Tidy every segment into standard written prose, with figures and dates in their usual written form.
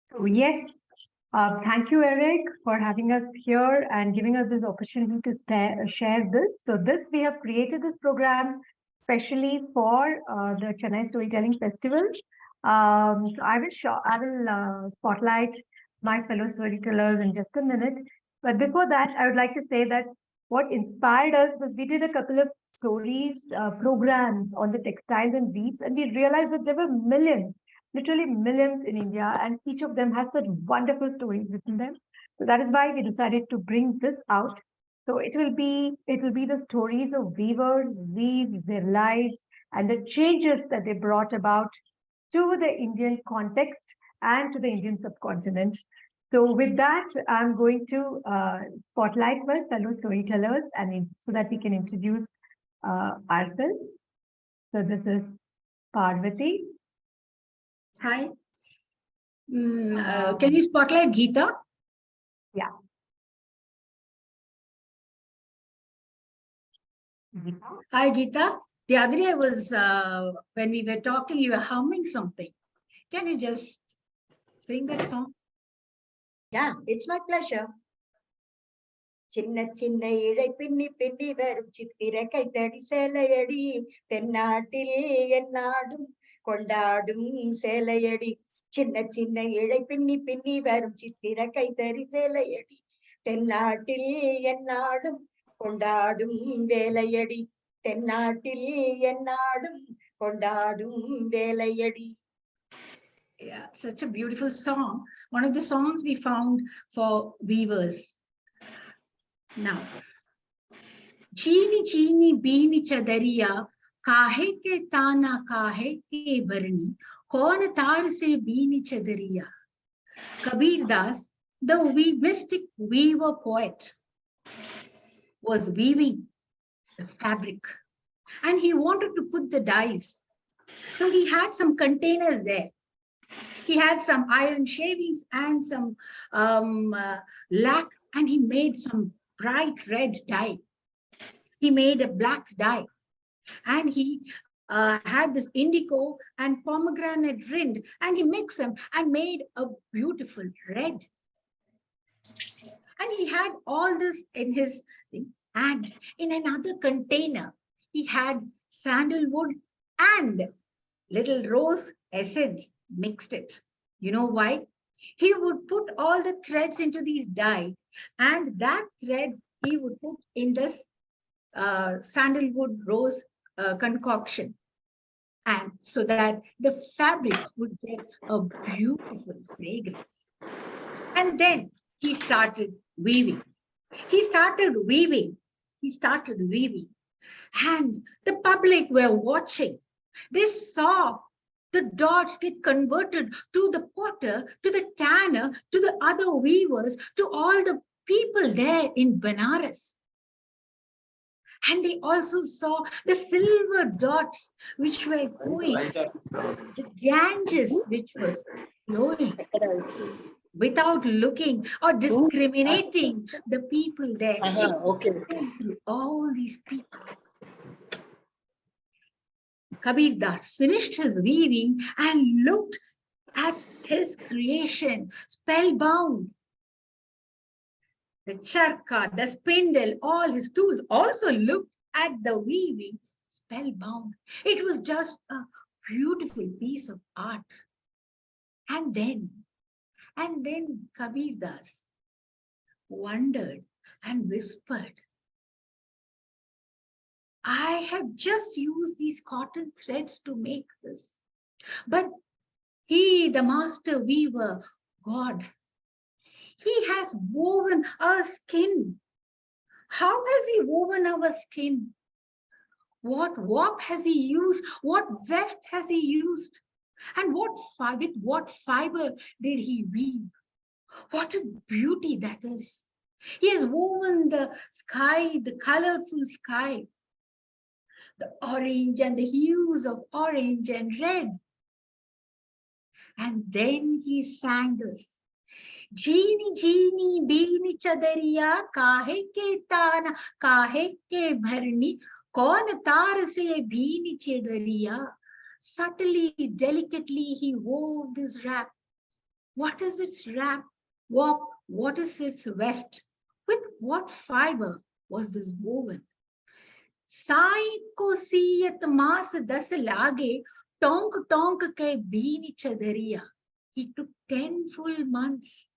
So yes, thank you, Eric, for having us here and giving us this opportunity to share this. So this we have created this program specially for the Chennai Storytelling Festival. So I will spotlight my fellow storytellers in just a minute. But before that, I would like to say that what inspired us was we did a couple of stories programs on the textiles and weaves, and we realized that there were millions, literally millions in India, and each of them has such wonderful stories within them. So that is why we decided to bring this out. So it will be the stories of weavers, weaves, their lives, and the changes that they brought about to the Indian context and to the Indian subcontinent. So with that, I'm going to spotlight my fellow storytellers so that we can introduce ourselves. So this is Parvati. Hi. Can you spotlight Gita? Yeah. Gita. Hi, Gita. The other day was when we were talking, you were humming something. Can you just sing that song? Yeah, it's my pleasure. சின்ன சின்ன இழை பின்னி பின்னி வரும் சித்திர கைத்தடி சேலையடி தென்னாட்டில் எந்நாடும் கொண்டாடும் சேலையடி சின்ன சின்ன இழை பின்னி பின்னி வரும் சித்திர கைத்தடி சேலையடி தென்னாட்டில் எந்நாடும் கொண்டாடும் வேலையடி தென்னாட்டில் எந்நாடும் கொண்டாடும் வேலையடி. Yeah, such a beautiful song. One of the songs we found for weavers. Now, चीनी चीनी बीनी चदरिया काहे के ताना काहे के भरनी कौन तार से बीनी चदरिया. Kabir Das, the mystic weaver poet, was weaving the fabric and he wanted to put the dyes. So he had some containers there. He had some iron shavings and some lac, and he made some bright red dye. He made a black dye, and he had this indigo and pomegranate rind, and he mixed them and made a beautiful red. And he had all this in his thing. And in another container, he had sandalwood and little rose essence, mixed it. You know why? He would put all the threads into these dyes, and that thread he would put in this sandalwood rose concoction, and so that the fabric would get a beautiful fragrance. And then he started weaving. He started weaving. He started weaving. And the public were watching. They saw the dots get converted to the potter, to the tanner, to the other weavers, to all the people there in Banaras. And they also saw the silver dots which were going, the Ganges which was flowing, without looking or discriminating the people there. Okay. All these people. Kabir Das finished his weaving and looked at his creation, spellbound. The charka, the spindle, all his tools also looked at the weaving, spellbound. It was just a beautiful piece of art. And then Kabir Das wondered and whispered, I have just used these cotton threads to make this. But he, the master weaver, God, he has woven our skin. How has he woven our skin? What warp has he used? What weft has he used? And with what fiber did he weave? What a beauty that is. He has woven the sky, the colorful sky, the orange and the hues of orange and red. And then he sang this. Jeeni jeeni beeni chadariya kahe ke tana kahe ke bharni kaun tar se beeni chadariya. Subtly, delicately he wove this wrap. What is its wrap, warp? What is its weft? With what fiber was this woven? Sai ko siyat maas das lage, tonk tonk ke beeni chadariya. He took 10 full months.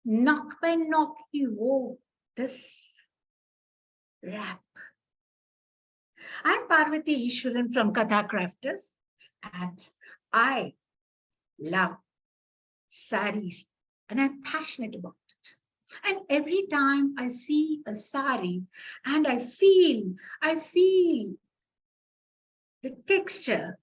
Knock by knock, he wove this wrap. I'm Parvati Ishwaran from Katha Krafters, and I love saris, and I'm passionate about it. And every time I see a sari and I feel the texture,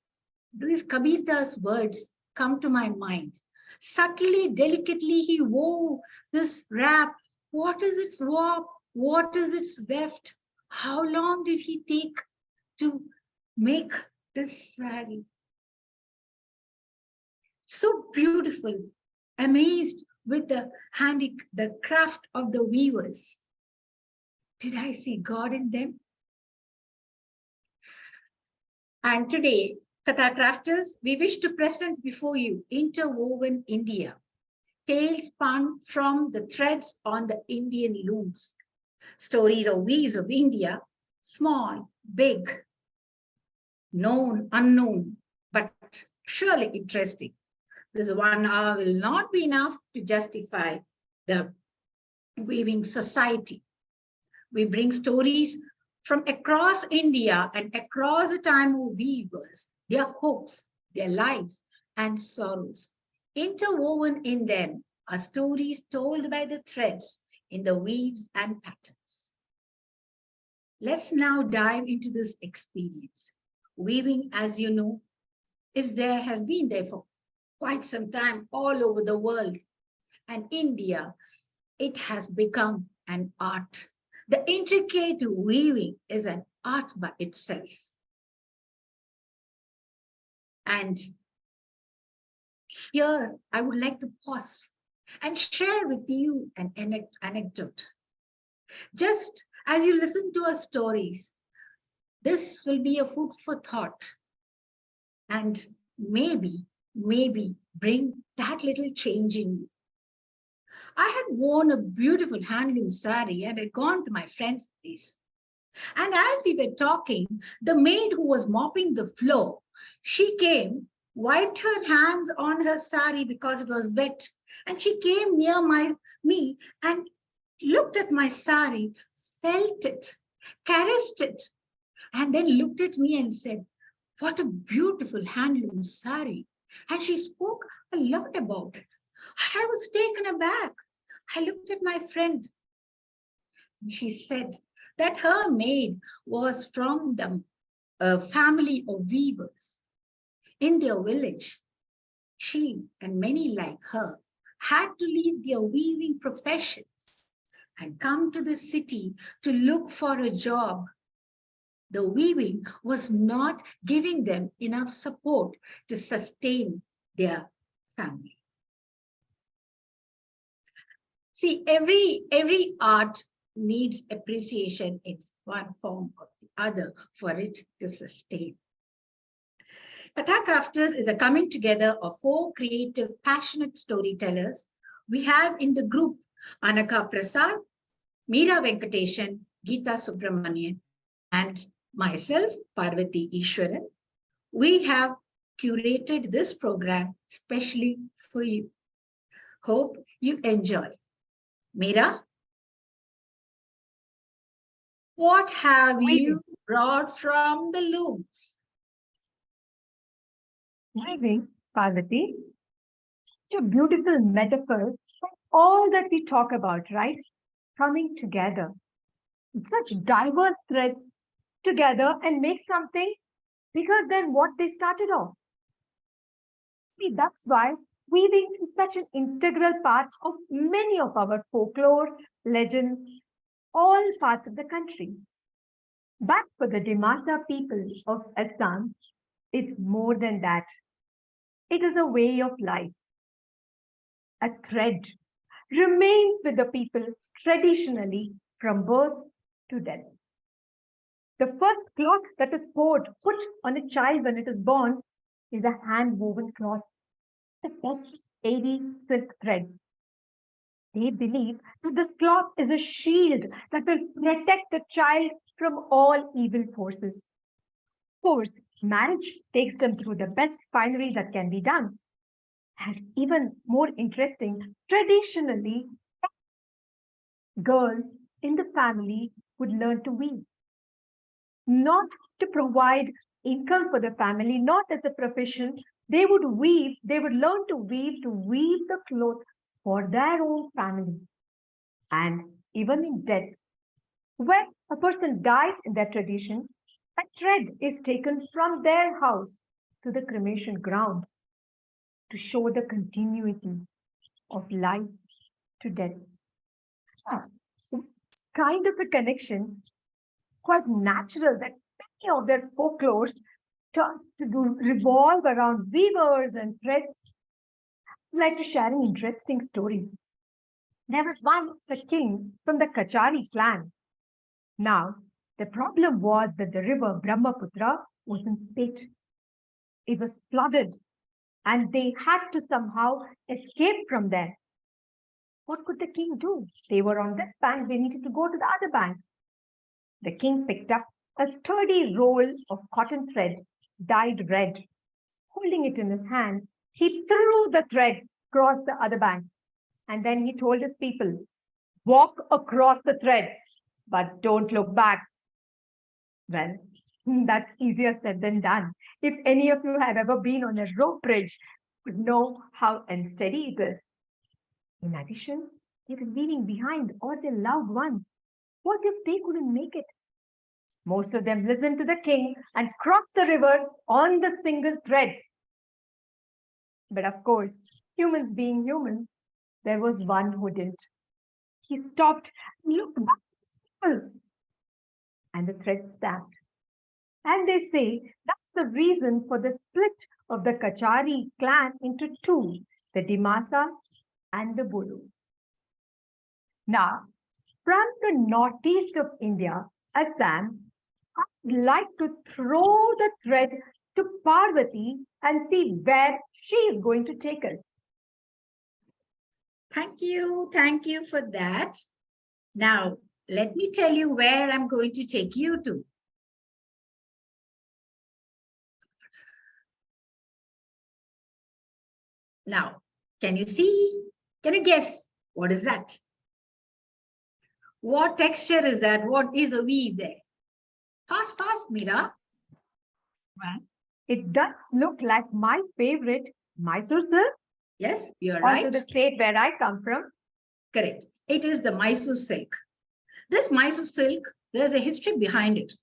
these Kabir Das words come to my mind. Subtly, delicately, he wove this wrap. What is its warp? What is its weft? How long did he take to make this sari? So beautiful, amazed with the craft of the weavers. Did I see God in them? And today, Katha Krafters, we wish to present before you Interwoven India, tales spun from the threads on the Indian looms. Stories of weaves of India, small, big, known, unknown, but surely interesting. This 1 hour will not be enough to justify the weaving society. We bring stories from across India and across the time of weavers, their hopes, their lives, and sorrows. Interwoven in them are stories told by the threads in the weaves and patterns. Let's now dive into this experience. Weaving, as you know, has been there for quite some time all over the world. And India, it has become an art. The intricate weaving is an art by itself. And here I would like to pause and share with you an anecdote. Just as you listen to our stories, this will be a food for thought. And maybe bring that little change in you. I had worn a beautiful handloom sari and had gone to my friend's place. And as we were talking, the maid who was mopping the floor, she came, wiped her hands on her sari because it was wet, and she came near me and looked at my sari, felt it, caressed it, and then looked at me and said, "What a beautiful handloom sari." And she spoke a lot about it. I was taken aback. I looked at my friend. She said that her maid was from the family of weavers. In their village, she and many like her had to leave their weaving professions and come to the city to look for a job. The weaving was not giving them enough support to sustain their family. See, every art needs appreciation in one form or the other for it to sustain. Katha Krafters is a coming together of 4 creative, passionate storytellers. We have in the group Anaka Prasad, Meera Venkateshan, Gita Subramanyam, and myself, Parvati Ishwaran. We have curated this program specially for you. Hope you enjoy. Meera, what have you brought from the looms? Weaving, Parvati, such a beautiful metaphor for all that we talk about, right? Coming together. Such diverse threads together and make something bigger than what they started off. See, that's why weaving is such an integral part of many of our folklore, legends, all parts of the country. But for the Dimasa people of Assam, it's more than that. It is a way of life. A thread remains with the people traditionally from birth to death. The first cloth that is put on a child when it is born is a hand-woven cloth. The best 80 silk threads. They believe that this cloth is a shield that will protect the child from all evil forces. Of course, marriage takes them through the best finery that can be done. And even more interesting, traditionally, girls in the family would learn to weave, not to provide income for the family, not as a profession. They would weave, they would learn to weave the cloth for their own family. And even in death, when a person dies in that tradition, a thread is taken from their house to the cremation ground to show the continuity of life to death. Ah, it's kind of a connection, quite natural that many of their folklores revolve around weavers and threads. I'd like to share an interesting story. There was once a king from the Kachari clan. Now, the problem was that the river Brahmaputra was in spate. It was flooded and they had to somehow escape from there. What could the king do? They were on this bank, they needed to go to the other bank. The king picked up a sturdy roll of cotton thread, dyed red. Holding it in his hand, he threw the thread across the other bank. And then he told his people, walk across the thread, but don't look back. Well, that's easier said than done. If any of you have ever been on a rope bridge, you would know how unsteady it is. In addition, they were leaving behind all their loved ones. What if they couldn't make it? Most of them listened to the king and crossed the river on the single thread. But of course, humans being humans, there was one who didn't. He stopped and looked back at the and the thread snapped. And they say that's the reason for the split of the Kachari clan into two, the Dimasa and the Bolu. Now, from the northeast of India, Assam, I'd like to throw the thread to Parvati and see where she is going to take us. Thank you for that. Now, let me tell you where I'm going to take you to. Now, can you see? Can you guess? What is that? What texture is that? What is the weave there? Fast, Meera. Well, it does look like my favorite, Mysore silk. Yes, you're also right. Also the state where I come from. Correct. It is the Mysore silk. This Mysore silk, there's a history behind it.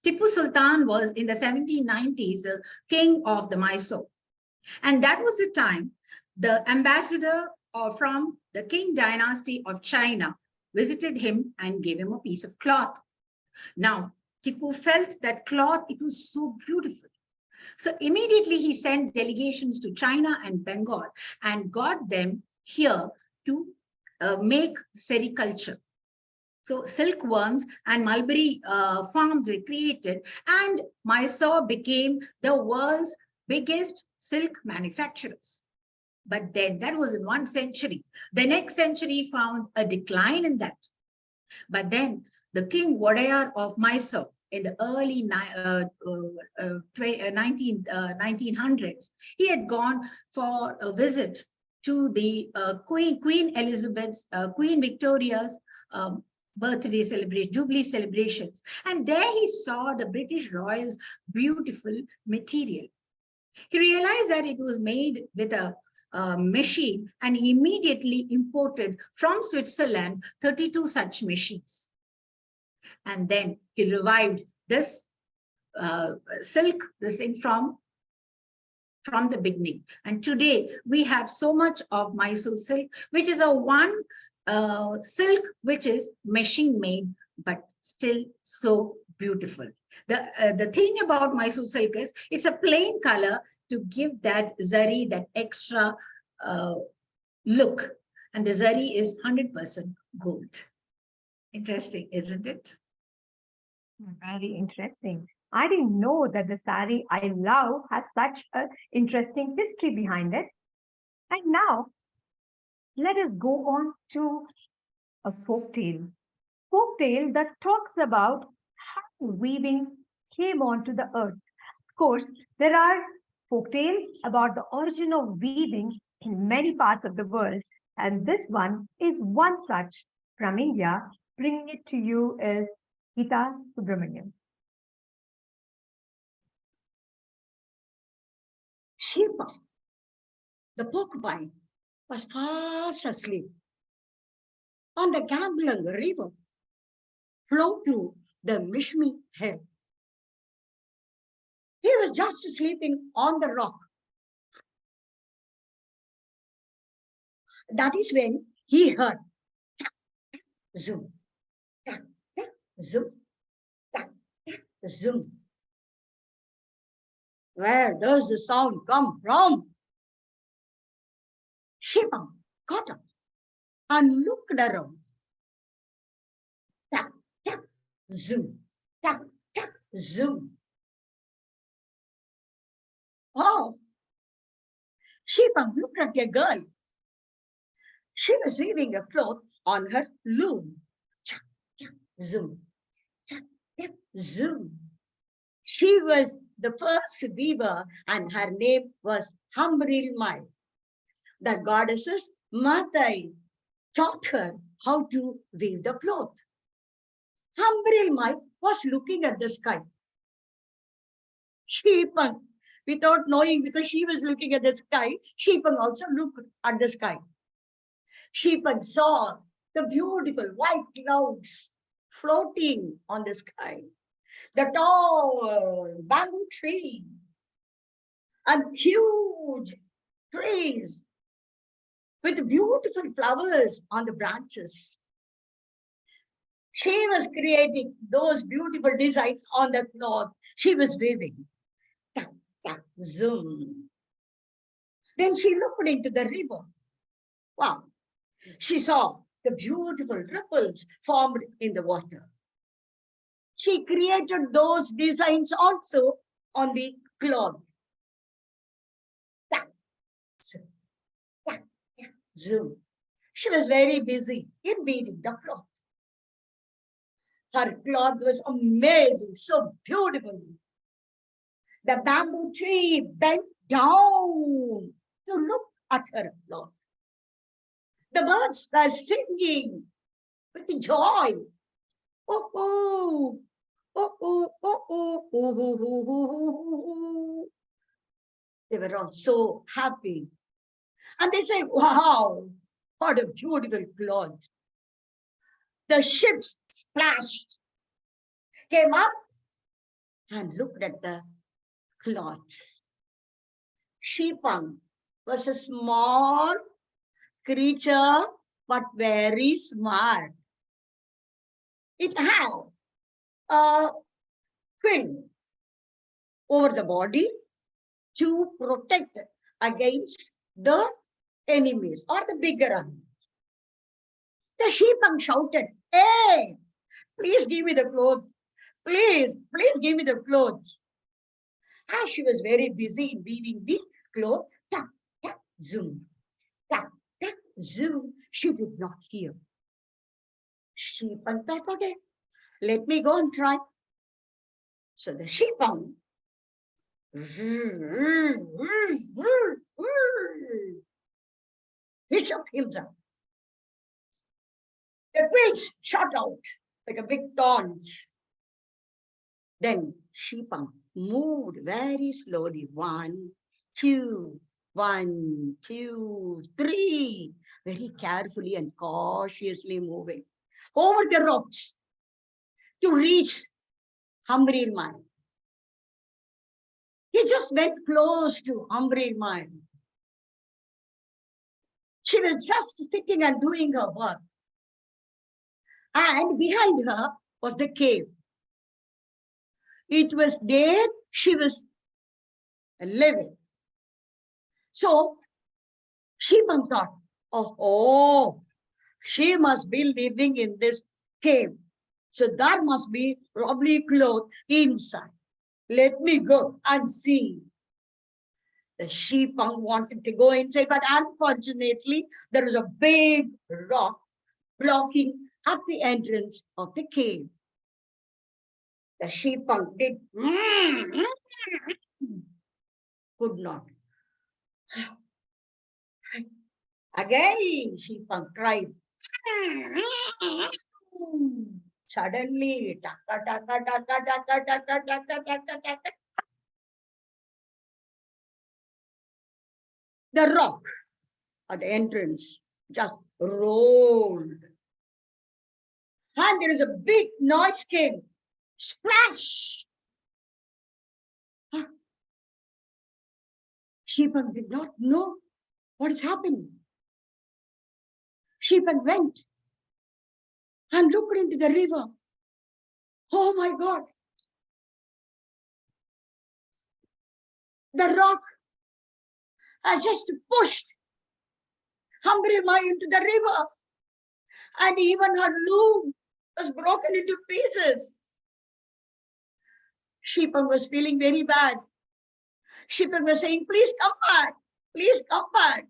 Tipu Sultan was in the 1790s the king of the Mysore. And that was the time the ambassador from the King dynasty of China visited him and gave him a piece of cloth. Now, Tipu felt that cloth, it was so beautiful. So immediately he sent delegations to China and Bengal and got them here to make sericulture. So silkworms and mulberry farms were created and Mysore became the world's biggest silk manufacturers. But then that was in one century. The next century found a decline in that. But then the King Wadayar of Mysore in the early 1900s, he had gone for a visit to the Queen Elizabeth's, Queen Victoria's birthday celebration, Jubilee celebrations. And there he saw the British Royals' beautiful material. He realized that it was made with a machine and he immediately imported from Switzerland 32 such machines. And then he revived this silk, this thing from the beginning. And today we have so much of Mysore silk, which is a one silk which is machine made, but still so beautiful. The thing about Mysore silk is it's a plain color to give that zari, that extra look. And the zari is 100% gold. Interesting, isn't it? Very interesting. I didn't know that the sari I love has such an interesting history behind it. And now, let us go on to a folk tale. Folk tale that talks about how weaving came onto the earth. Of course, there are folk tales about the origin of weaving in many parts of the world, and this one is one such from India. Bringing it to you is Gita Subramanyam. Shilpa, the porcupine, was fast asleep on the gambling river, flowed through the Mishmi hill. He was just sleeping on the rock. That is when he heard zoom, tak, tak, zoom, tak, tak, zoom. Where does the sound come from? Shiva got up and looked around. Tak, tak, zoom, tak, tak, zoom. Oh, Shiva looked at a girl. She was weaving a cloth on her loom. Tak, tak, zoom, tak, tak, zoom. She was the first weaver and her name was Hambril Mai. The goddesses Matai taught her how to weave the cloth. Hambril Mai was looking at the sky. Sheepan, without knowing, because she was looking at the sky, Sheepan also looked at the sky. Sheepan saw the beautiful white clouds floating on the sky, the tall bamboo tree, and huge trees with beautiful flowers on the branches. She was creating those beautiful designs on the cloth she was weaving. Tak, tak, zoom. Then she looked into the river. Wow. She saw the beautiful ripples formed in the water. She created those designs also on the cloth. Tak, zoom, tak, tak, zoom. She was very busy in weaving the cloth. Her cloth was amazing, so beautiful. The bamboo tree bent down to look at her cloth. The birds were singing with joy. Oh, oh, oh, oh, oh, oh, oh, oh, oh, oh. They were all so happy. And they said, wow, what a beautiful cloth. The ships splashed, came up and looked at the cloth. Sheepang was a small creature, but very smart. It had a quill over the body to protect against the enemies or the bigger enemies. The sheepang shouted, hey, please give me the clothes. Please give me the clothes. As she was very busy in weaving the cloth, tak, tak, zoom, tak, tak, zoom, she did not hear. Sheepang thought, okay, let me go and try. So the sheepang he shook himself. The quills shot out like a big thorns. Then Sheepang moved very slowly. 1, 2, 1, 2, 3. Very carefully and cautiously moving over the rocks to reach Hambril Mai. He just went close to Hambril Mai. She was just sitting and doing her work. And behind her was the cave. It was there she was living. So Sheepang thought, oh, she must be living in this cave. So there must be lovely clothes inside. Let me go and see. The sheep wanted to go inside, but unfortunately, there was a big rock blocking at the entrance of the cave. The sheep did could not. Again, sheep cried. Suddenly, taka, taka, taka, taka, taka, taka, taka, taka, the rock at the entrance just rolled. And there is a big noise came. Splash! Sheep did not know what is happening. Sheep went and looked into the river. Oh my God! The rock has just pushed Humbrima into the river, and even her loom was broken into pieces. Sheepan was feeling very bad. Sheepan was saying, please come back, please come back.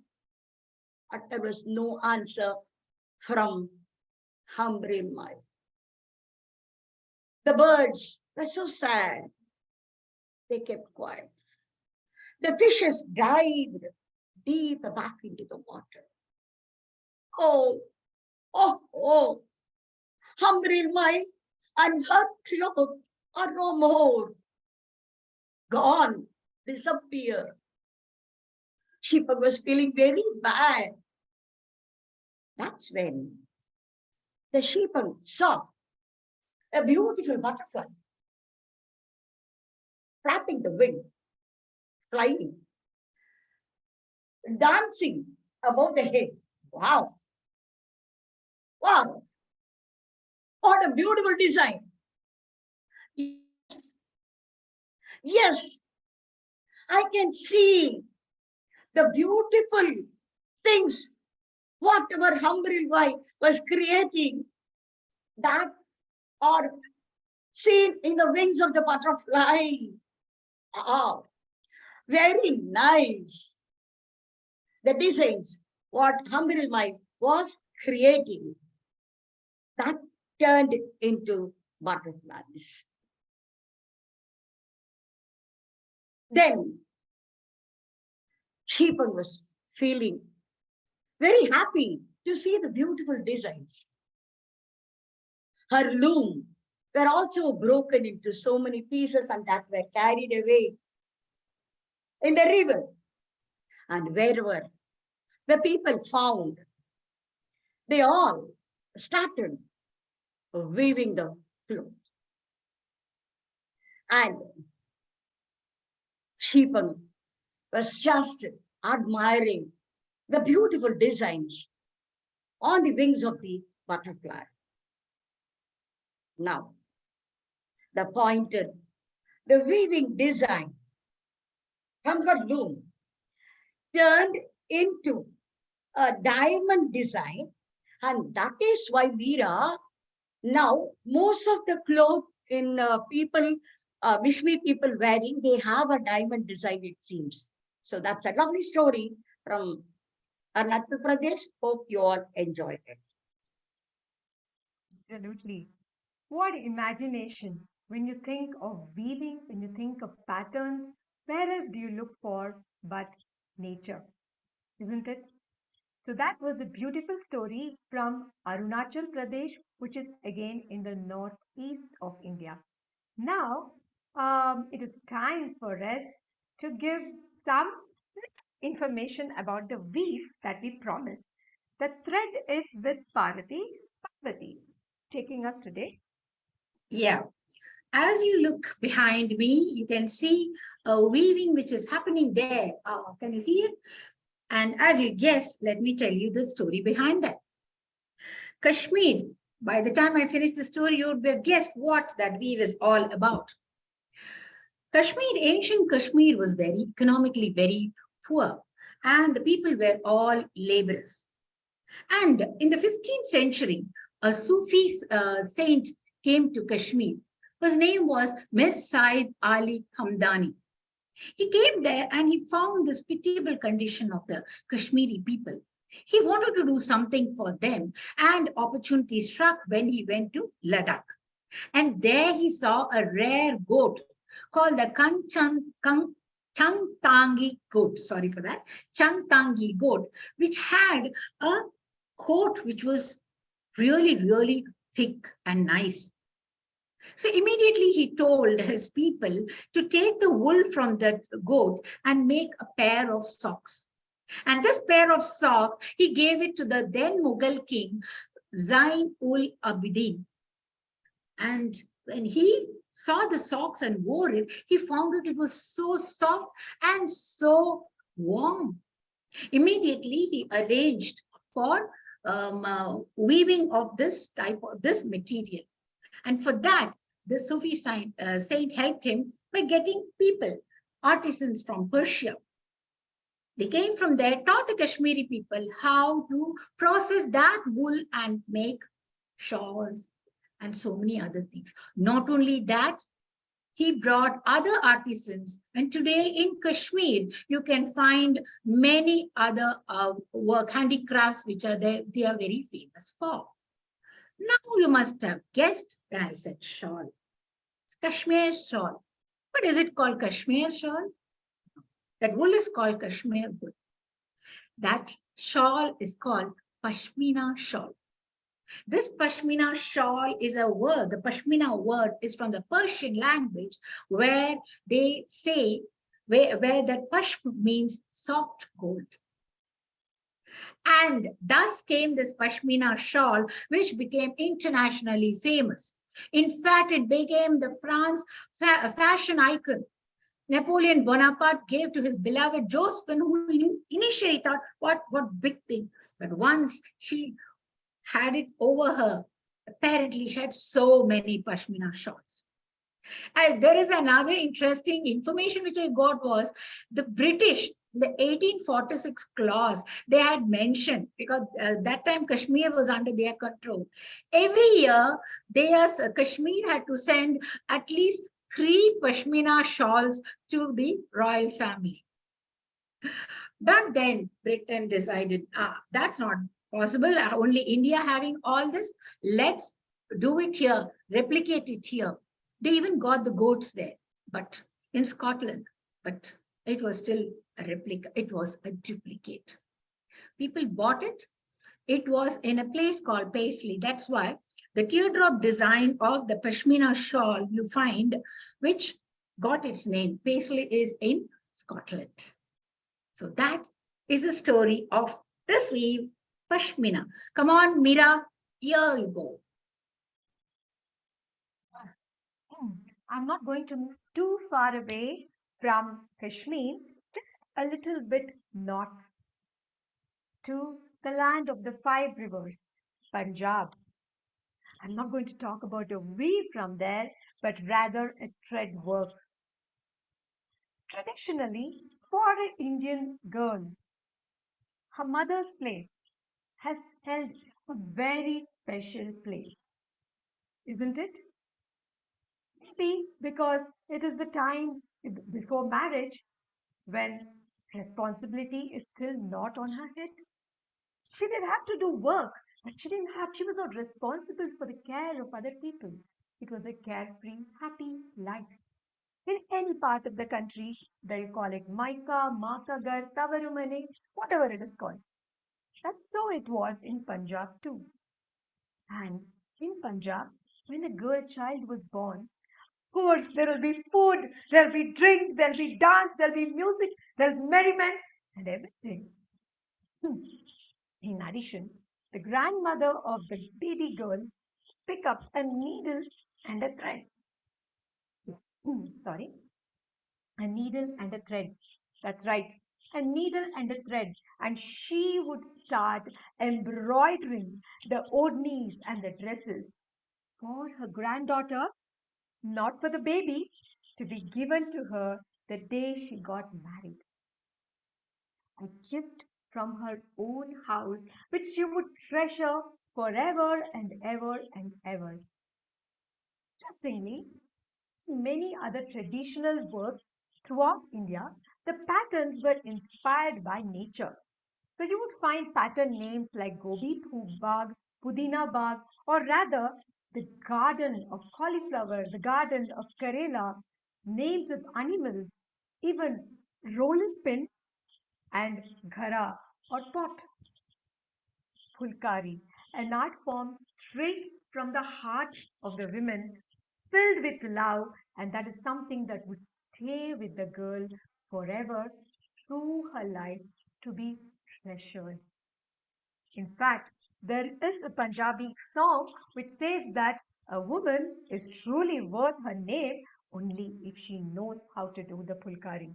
But there was no answer from Humbrima. The birds were so sad. They kept quiet. The fishes dived deep back into the water. Oh, oh, oh. Humbrima and her clothes are no more. Gone, disappear. Sheepan was feeling very bad. That's when the sheepan saw a beautiful butterfly flapping the wing, flying, dancing above the head. Wow! Wow! What a beautiful design. Yes, yes, I can see the beautiful things, whatever Humbrima was creating, that are seen in the wings of the butterfly. Ah, very nice. The designs, what Humbrima was creating, that turned into butterflies. Then Sheepan was feeling very happy to see the beautiful designs. Her loom were also broken into so many pieces and that were carried away in the river. And wherever the people found, they all started weaving the loom. And Sheepan was just admiring the beautiful designs on the wings of the butterfly. Now, the pointed, the weaving design from her loom turned into a diamond design, and that is why Veera, now most of the clothes in Mishmi people wearing, they have a diamond design, it seems. So that's a lovely story from Arunachal Pradesh. Hope you all enjoyed it. Absolutely. What imagination! When you think of weaving, when you think of patterns, where else do you look for but nature? Isn't it? So that was a beautiful story from Arunachal Pradesh, which is again in the northeast of India. Now, it is time for us to give some information about the weaves that we promised. The thread is with Parvati. Parvati, taking us today. Yeah. As you look behind me, you can see a weaving which is happening there. Can you see it? And as you guess, let me tell you the story behind that. Kashmir. By the time I finish the story, you would have guessed what that weave is all about. Kashmir, ancient Kashmir was very economically very poor, and the people were all laborers. And in the 15th century, a Sufi saint came to Kashmir. His name was Mir Said Ali Hamdani. He came there and he found this pitiable condition of the Kashmiri people. He wanted to do something for them, and opportunity struck when he went to Ladakh. And there he saw a rare goat called the Changtangi goat. Sorry for that. Changtangi goat, which had a coat which was really, really thick and nice. So immediately he told his people to take the wool from that goat and make a pair of socks. And this pair of socks, he gave it to the then Mughal king, Zain ul Abidin. And when he saw the socks and wore it, he found it was so soft and so warm. Immediately, he arranged for weaving of this type of this material. And for that, the Sufi saint helped him by getting people, artisans from Persia. They came from there, taught the Kashmiri people how to process that wool and make shawls and so many other things. Not only that, he brought other artisans, and today in Kashmir you can find many other work handicrafts which are there, they are very famous for. Now you must have guessed when I said shawl. It's Kashmir shawl. What is it called, Kashmir shawl? That wool is called Kashmir wool. That shawl is called Pashmina shawl. This Pashmina shawl is a word, the Pashmina word is from the Persian language where they say, where that Pashm means soft gold. And thus came this Pashmina shawl, which became internationally famous. In fact, it became the France fashion icon. Napoleon Bonaparte gave to his beloved Josephine, who initially thought, what big thing. But once she had it over her, apparently she had so many Pashmina shawls. And there is another interesting information which I got was the British, the 1846 clause, they had mentioned, because that time Kashmir was under their control. Every year, Kashmir had to send at least 3 Pashmina shawls to the royal family. But then Britain decided, that's not possible. Only India having all this. Let's do it here, replicate it here. They even got the goats there, but in Scotland, but it was still a replica, it was a duplicate. People bought it. It was in a place called Paisley. That's why the teardrop design of the Pashmina shawl you find, which got its name, Paisley, is in Scotland. So that is the story of the sleeve Pashmina. Come on, Mira, here you go. I'm not going to move too far away from Kashmir, just a little bit north to the land of the 5 rivers, Punjab. I'm not going to talk about a weave from there, but rather a thread work. Traditionally, for an Indian girl, her mother's place has held a very special place, isn't it? Maybe because it is the time before marriage when responsibility is still not on her head. She did have to do work, but she was not responsible for the care of other people. It was a carefree, happy life. In any part of the country, they call it Maika, Makagar, Tavarumane, whatever it is called. That's so it was in Punjab too. And in Punjab, when a girl child was born, of course, there will be food, there'll be drink, there'll be dance, there'll be music, there's merriment, and everything. Hmm. In addition, the grandmother of the baby girl pick up a needle and a thread. Sorry, a needle and a thread. That's right, a needle and a thread. And she would start embroidering the odnis and the dresses for her granddaughter, not for the baby, to be given to her the day she got married. A gift from her own house, which she would treasure forever and ever and ever. Interestingly, many other traditional works Throughout India, the patterns were inspired by nature. So you would find pattern names like Gobi Bagh, Pudina Bagh, or rather the garden of cauliflower, the garden of Karela, names of animals, even rolling pin and ghara or pot, Fulkari, an art form straight from the heart of the women, filled with love, and that is something that would stay with the girl forever through her life to be treasured. In fact, there is a Punjabi song which says that a woman is truly worth her name only if she knows how to do the pulkari,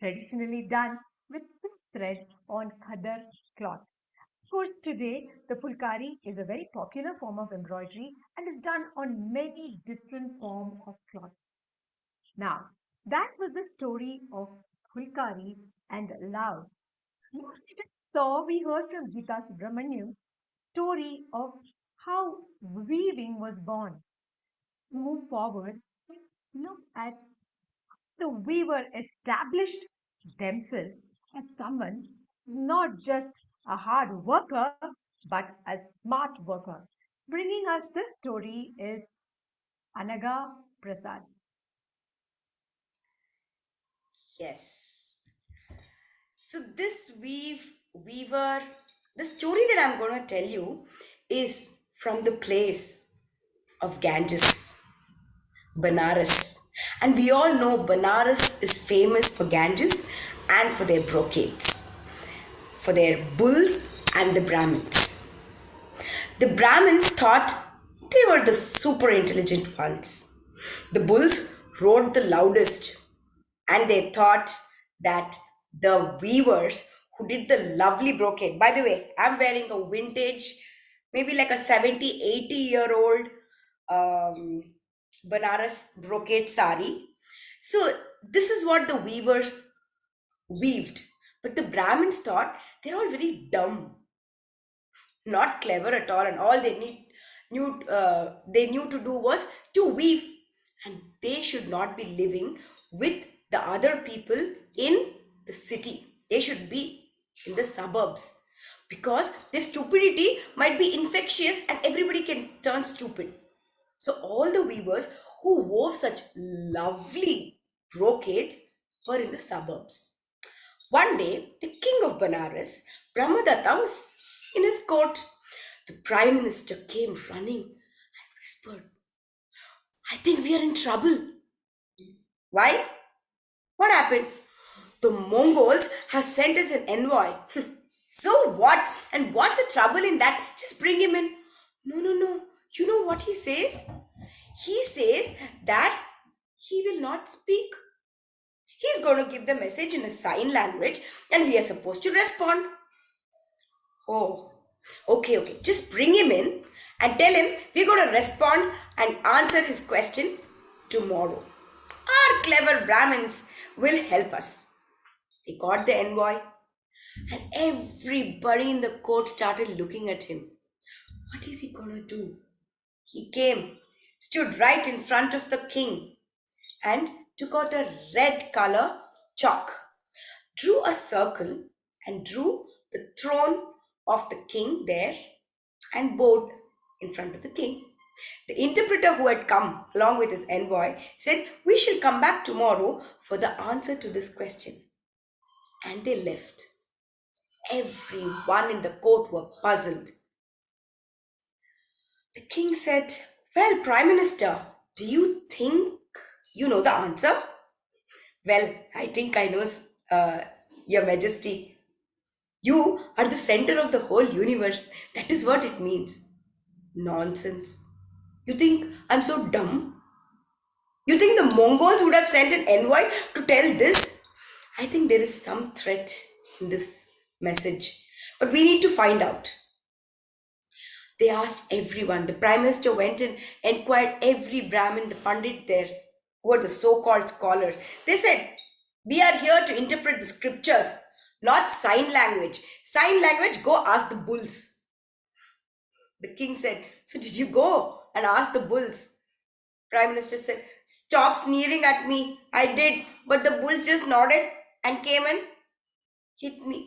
traditionally done with silk thread on khadar cloth. Of course, today the pulkari is a very popular form of embroidery and is done on many different forms of cloth. Now, that was the story of pulkari and love. Now, we just we heard from Gita Subramanyam story of how weaving was born. Let's move forward. Look at the weaver established themselves as someone not just a hard worker but a smart worker. Bringing us this story is Anaga Prasad. Yes. So this weaver, the story that I'm going to tell you is from the place of Ganges, Banaras. And we all know Banaras is famous for Ganges and for their brocades, for their bulls and the Brahmins. The Brahmins thought they were the super intelligent ones. The bulls roared the loudest, and they thought that the weavers who did the lovely brocade, by the way, I'm wearing a vintage, maybe like a 70, 80-year old um, Banaras brocade sari. So, this is what the weavers weaved. But the Brahmins thought they're all very dumb, not clever at all, and all they knew to do was to weave, and they should not be living with the other people in the city. They should be in the suburbs because their stupidity might be infectious and everybody can turn stupid. So all the weavers who wove such lovely brocades were in the suburbs. One day, the king of Banaras, Brahmadatta, was in his court. The prime minister came running and whispered, I think we are in trouble. Why? What happened? The Mongols have sent us an envoy. So what? And what's the trouble in that? Just bring him in. No, no, no. You know what he says? He says that he will not speak. He's going to give the message in a sign language and we are supposed to respond. Oh, okay, okay. Just bring him in and tell him we're going to respond and answer his question tomorrow. Our clever Brahmins will help us. They got the envoy, and everybody in the court started looking at him. What is he going to do? He came, stood right in front of the king, and took out a red color chalk, drew a circle, and drew the throne of the king there and bowed in front of the king. The interpreter who had come along with his envoy said, we shall come back tomorrow for the answer to this question. And they left. Everyone in the court were puzzled. The king said, well, Prime Minister, do you think you know the answer? Well, I think I know, Your Majesty. You are the center of the whole universe. That is what it means. Nonsense. You think I'm so dumb? You think the Mongols would have sent an envoy to tell this? I think there is some threat in this message. But we need to find out. They asked everyone. The Prime Minister went and inquired every Brahmin, the Pandit there, who were the so called scholars. They said, we are here to interpret the scriptures, not sign language. Sign language, go ask the bulls. The king said, so did you go and ask the bulls? Prime Minister said, "Stop sneering at me." I did, but the bull just nodded and came and hit me.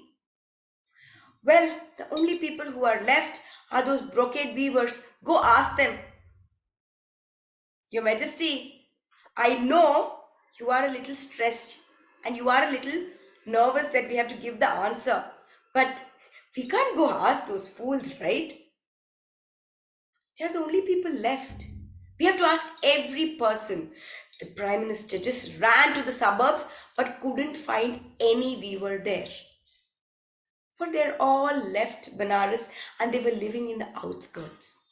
Well, the only people who are left are those brocade weavers. Go ask them. Your Majesty, I know you are a little stressed and you are a little nervous that we have to give the answer. But we can't go ask those fools, right? They're the only people left. We have to ask every person. The Prime Minister just ran to the suburbs but couldn't find any weaver there. For they're all left Banaras and they were living in the outskirts.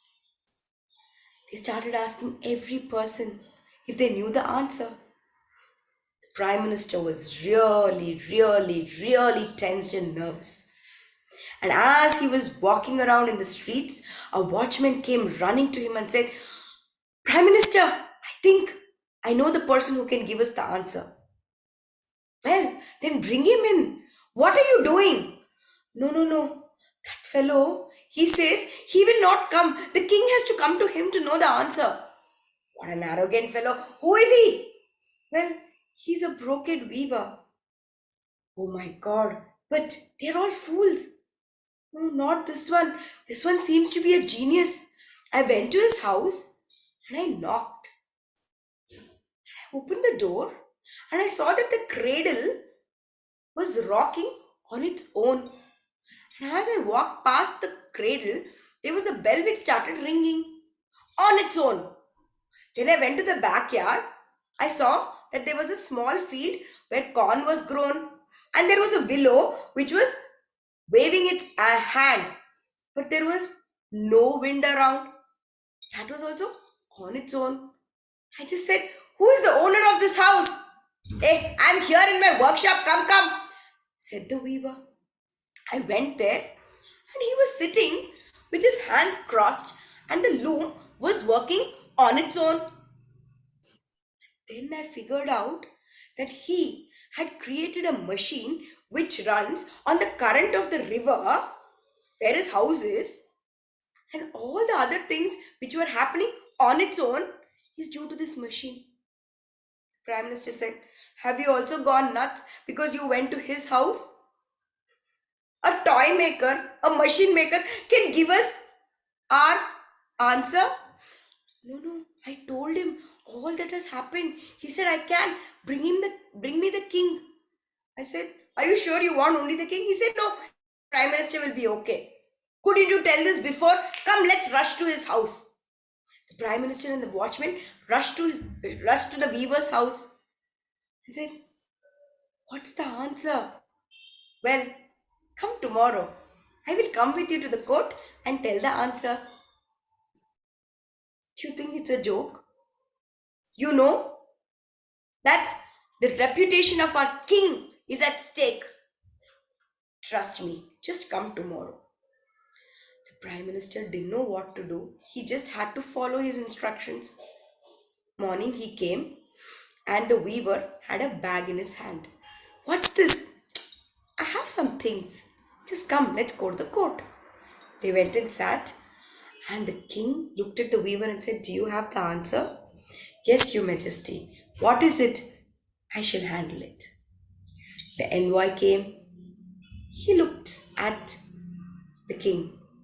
They started asking every person if they knew the answer. The Prime Minister was really tensed and nervous. And as he was walking around in the streets, a watchman came running to him and said, "Prime Minister, I think I know the person who can give us the answer." "Well, then bring him in. What are you doing?" No. That fellow, he says he will not come. The king has to come to him to know the answer." What an arrogant fellow. Who is he? Well, he's a brocade weaver. Oh my God. But they're all fools. No, not this one. This one seems to be a genius. I went to his house and I knocked. I opened the door and I saw that the cradle was rocking on its own. And as I walked past the cradle, there was a bell which started ringing on its own. Then I went to the backyard. I saw that there was a small field where corn was grown, and there was a willow which was waving its hand, but there was no wind around. That was also on its own. I just said, "Who is the owner of this house?" "Hey, I'm here in my workshop. Come, said the weaver. I went there, and he was sitting with his hands crossed, and the loom was working on its own. Then I figured out that he had created a machine which runs on the current of the river where his house is, and all the other things which were happening on its own is due to this machine. The Prime Minister said, "Have you also gone nuts because you went to his house? A toy maker, a machine maker can give us our answer?" No. I told him all that has happened. He said, "I can bring me the king." I said, "Are you sure you want only the king?" He said, "No, Prime Minister will be okay." "Couldn't you tell this before? Come, let's rush to his house." The Prime Minister and the watchman rushed to the weaver's house. I said, "What's the answer?" "Well, come tomorrow. I will come with you to the court and tell the answer." Do you think it's a joke? You know that the reputation of our king is at stake. Trust me, just come tomorrow. The Prime Minister didn't know what to do. He just had to follow his instructions. Morning he came and the weaver had a bag in his hand. "What's this?" "I have some things. Just come, let's go to the court." They went and sat, and the king looked at the weaver and said, "Do you have the answer?" "Yes, Your Majesty." "What is it?" "I shall handle it." The envoy came. He looked at the king.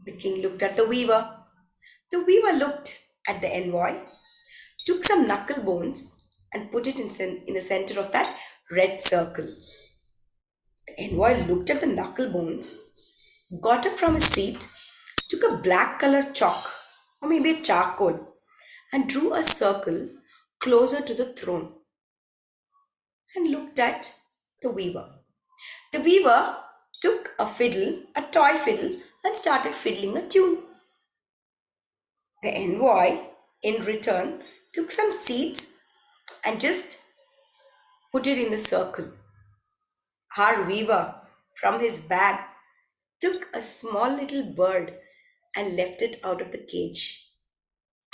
The king looked at the weaver. The weaver looked at the envoy, took some knuckle bones, and put it in the center of that red circle. The envoy looked at the knuckle bones, got up from his seat, took a black colored chalk, or maybe a charcoal, and drew a circle closer to the throne and looked at the weaver. The weaver took a fiddle, a toy fiddle, and started fiddling a tune. The envoy, in return, took some seeds and just put it in the circle. Our weaver, from his bag, took a small little bird and left it out of the cage.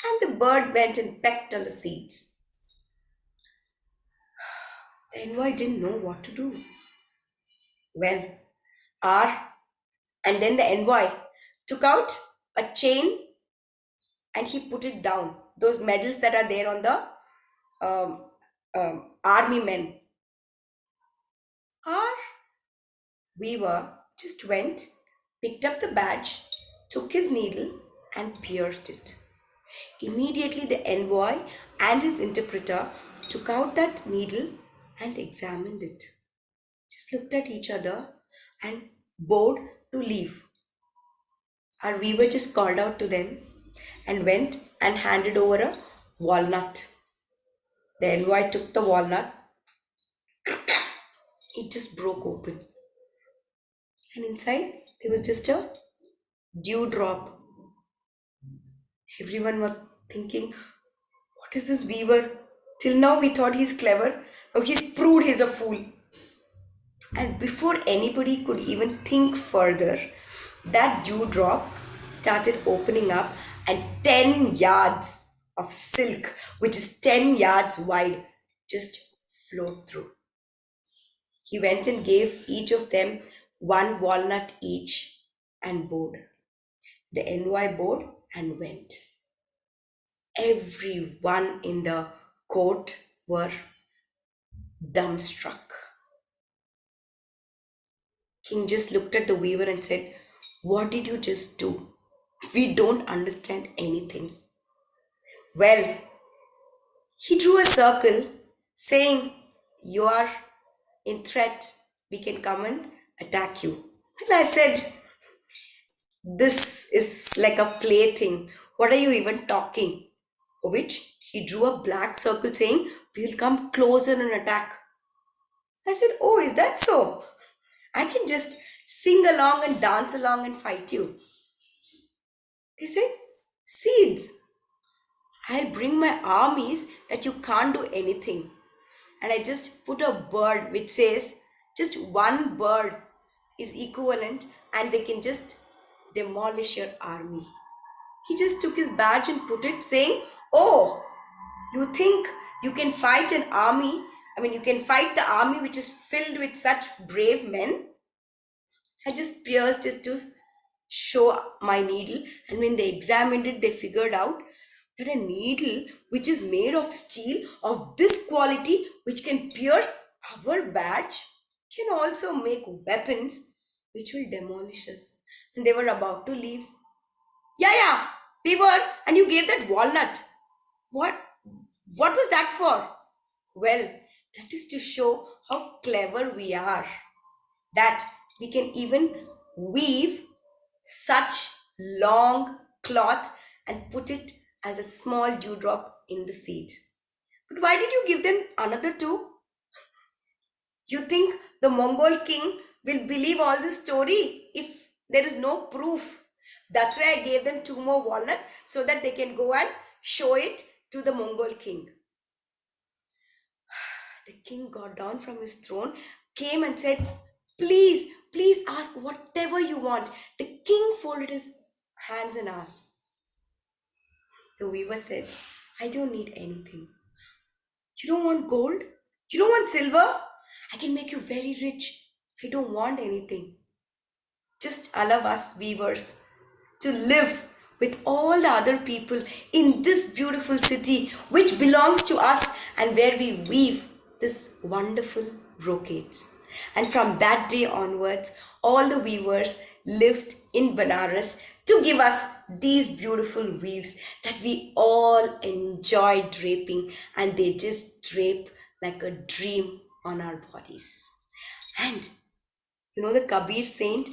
And the bird went and pecked on the seeds. The envoy didn't know what to do. Well, our and then the envoy took out a chain and he put it down those medals that are there on the army men. Our weaver just went, picked up the badge, took his needle, and pierced it. Immediately, the envoy and his interpreter took out that needle and examined it. Just looked at each other and bowed to leave. Our weaver just called out to them and went and handed over a walnut. The envoy took the walnut, it just broke open. And inside, there was just a dewdrop. Everyone was thinking, what is this weaver? Till now, we thought he's clever. Now he's proved he's a fool. And before anybody could even think further, that dewdrop started opening up, and 10 yards of silk, which is 10 yards wide, just flowed through. He went and gave each of them one walnut each and bowed. The envoy bowed and went. Everyone in the court were dumbstruck. King just looked at the weaver and said, "What did you just do? We don't understand anything." Well, he drew a circle saying, "You are in threat. We can come and attack you." And I said, "This is like a plaything. What are you even talking?" For which he drew a black circle saying, "We will come closer and attack." I said, "Oh, is that so? I can just sing along and dance along and fight you." They said, "Seeds. I'll bring my armies that you can't do anything." And I just put a bird which says, just one bird is equivalent and they can just demolish your army. He just took his badge and put it saying, "Oh, you think you can fight an army? I mean, you can fight the army which is filled with such brave men?" I just pierced it to show my needle, and when they examined it, they figured out that a needle which is made of steel of this quality, which can pierce our badge, can also make weapons which will demolish us. And they were about to leave. Yeah, they were. And you gave that walnut. What? What was that for? Well, that is to show how clever we are, that we can even weave such long cloth and put it as a small dewdrop in the seed. But why did you give them another two? You think the Mongol king will believe all this story if there is no proof? That's why I gave them two more walnuts so that they can go and show it to the Mongol king. The king got down from his throne, came and said, "Please, please ask whatever you want." The king folded his hands and asked. The weaver said, "I don't need anything." "You don't want gold? You don't want silver? I can make you very rich. I don't want anything. Just allow us weavers to live with all the other people in this beautiful city which belongs to us and where we weave this wonderful brocades." And from that day onwards, all the weavers lived in Banaras to give us these beautiful weaves that we all enjoy draping, and they just drape like a dream on our bodies. And you know the Kabir saint,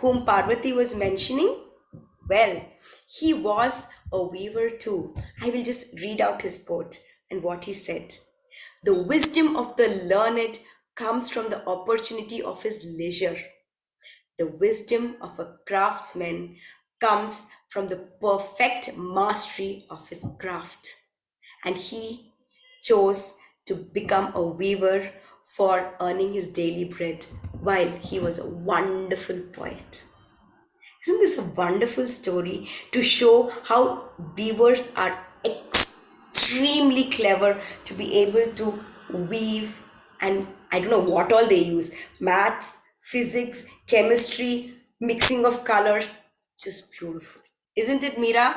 whom Parvati was mentioning? Well, he was a weaver too. I will just read out his quote and what he said. "The wisdom of the learned comes from the opportunity of his leisure. The wisdom of a craftsman comes from the perfect mastery of his craft." And he chose to become a weaver for earning his daily bread while he was a wonderful poet. Isn't this a wonderful story to show how weavers are extremely clever to be able to weave? And I don't know what all they use: maths, physics, chemistry, mixing of colors. Just beautiful. Isn't it, Mira?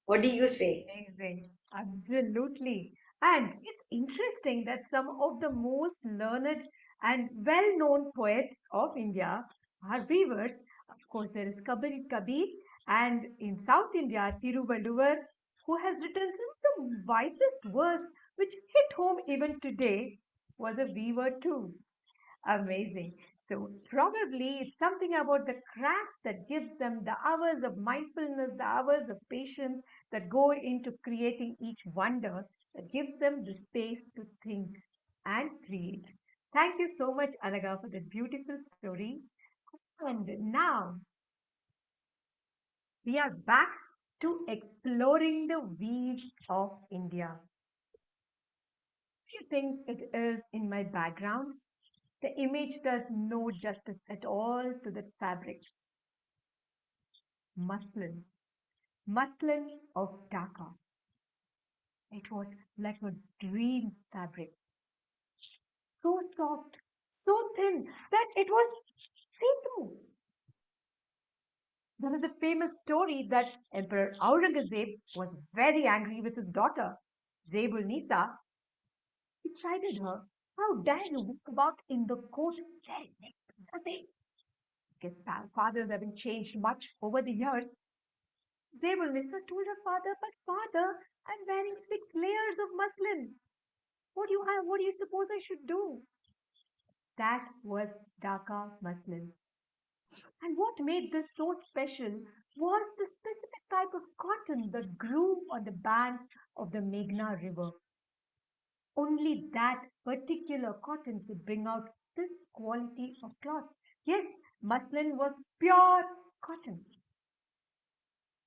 What do you say? Amazing. Absolutely. And it's interesting that some of the most learned and well-known poets of India are weavers. Of course, there is Kabir, and in South India, Tiruvalluvar, who has written some of the wisest words which hit home even today, was a weaver too. Amazing. So probably it's something about the craft that gives them the hours of mindfulness, the hours of patience that go into creating each wonder, that gives them the space to think and create. Thank you so much, Anaga, for that beautiful story. And now we are back to exploring the weaves of India. Do you think it is in my background? The image does no justice at all to the fabric. Muslin. Muslin of Dhaka. It was like a dream fabric. So soft, so thin that it was see-through. There is a famous story that Emperor Aurangzeb was very angry with his daughter, Zebul Nisa. He chided her, "How dare you walk about in the court wearing nothing?" Because fathers haven't changed much over the years. Zebul-Nisa told her father, "But father, I'm wearing 6 layers of muslin. What do you suppose I should do?" That was Dhaka muslin. And what made this so special was the specific type of cotton that grew on the banks of the Meghna River. Only that particular cotton could bring out this quality of cloth. Yes, muslin was pure cotton,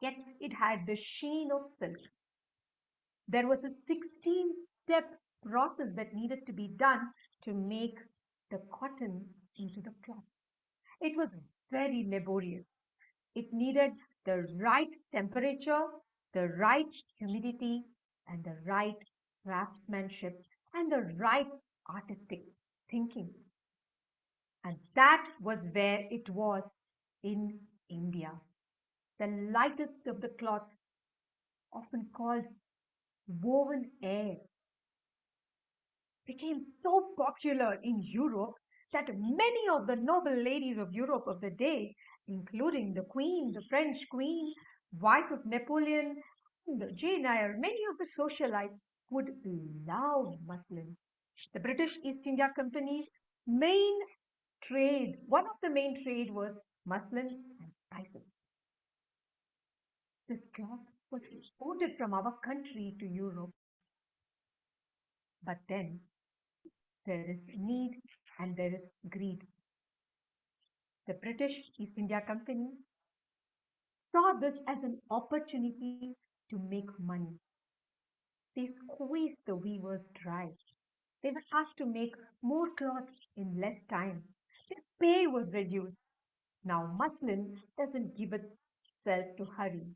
yet it had the sheen of silk. There was a 16-step process that needed to be done to make the cotton into the cloth. It was very laborious. It needed the right temperature, the right humidity, and the right craftsmanship, and the right artistic thinking. And that was where it was in India. The lightest of the cloth, often called woven air, became so popular in Europe that many of the noble ladies of Europe of the day, including the Queen, the French Queen, wife of Napoleon, and Jane Eyre, many of the socialites would love muslin. The British East India Company's main one of the main trade was muslin and spices. This cloth was exported from our country to Europe. But then there is need and there is greed. The British East India Company saw this as an opportunity to make money. They squeezed the weavers dry. They were asked to make more cloth in less time. Their pay was reduced. Now, muslin doesn't give itself to hurry.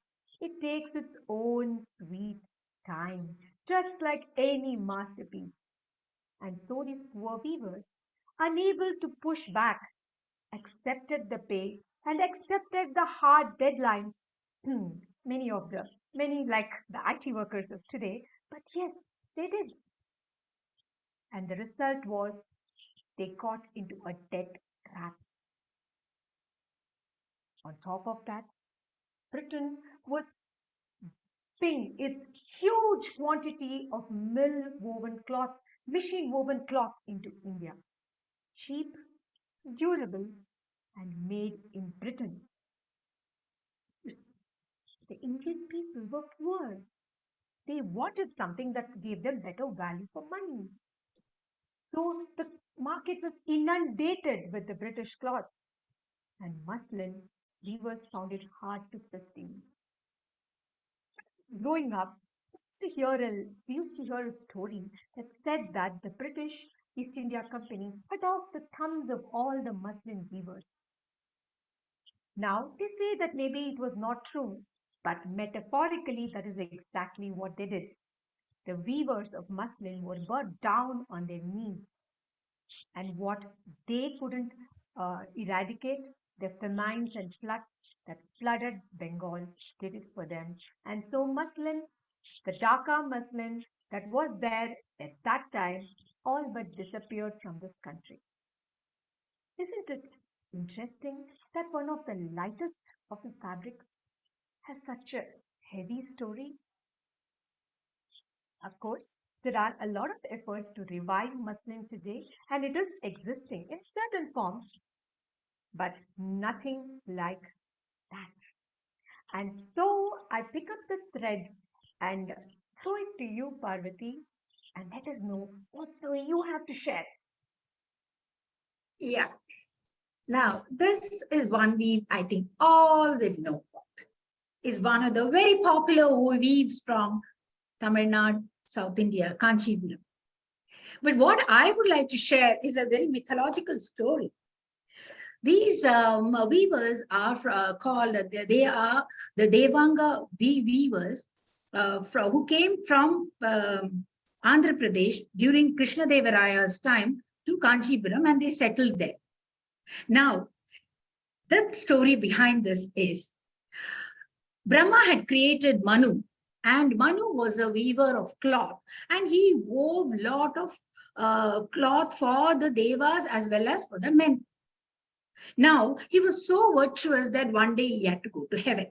It takes its own sweet time, just like any masterpiece. And so these poor weavers, unable to push back, accepted the pay and accepted the hard deadlines. Many like the IT workers of today, but yes, they did. And the result was they got into a debt trap. On top of that, Britain was paying its huge quantity of machine woven cloth into India. Cheap, durable, and made in Britain. Yes, the Indian people were poor. They wanted something that gave them better value for money. So the market was inundated with the British cloth, and muslin weavers found it hard to sustain. Growing up, we used to hear a story that said that the British East India Company cut off the thumbs of all the muslin weavers. Now, they say that maybe it was not true, but metaphorically, that is exactly what they did. The weavers of muslin were brought down on their knees, and what they couldn't eradicate, The famines and floods that flooded Bengal did it for them. And so muslin, the Dhaka muslin that was there at that time, all but disappeared from this country. Isn't it interesting that one of the lightest of the fabrics has such a heavy story? Of course, there are a lot of efforts to revive muslin today, and it is existing in certain forms, but nothing like that. And so I pick up the thread and throw it to you, Parvati, and let us know what story you have to share. Yeah. Now, this is one weave I think all will know about. Is one of the very popular weaves from Tamil Nadu, South India, Kanchipuram. But what I would like to share is a very mythological story. These weavers are called, they are the Devanga weavers who came from Andhra Pradesh during Krishna Devaraya's time to Kanchipuram, and they settled there. Now, the story behind this is Brahma had created Manu, and Manu was a weaver of cloth, and he wove a lot of cloth for the devas as well as for the men. Now, he was so virtuous that one day he had to go to heaven.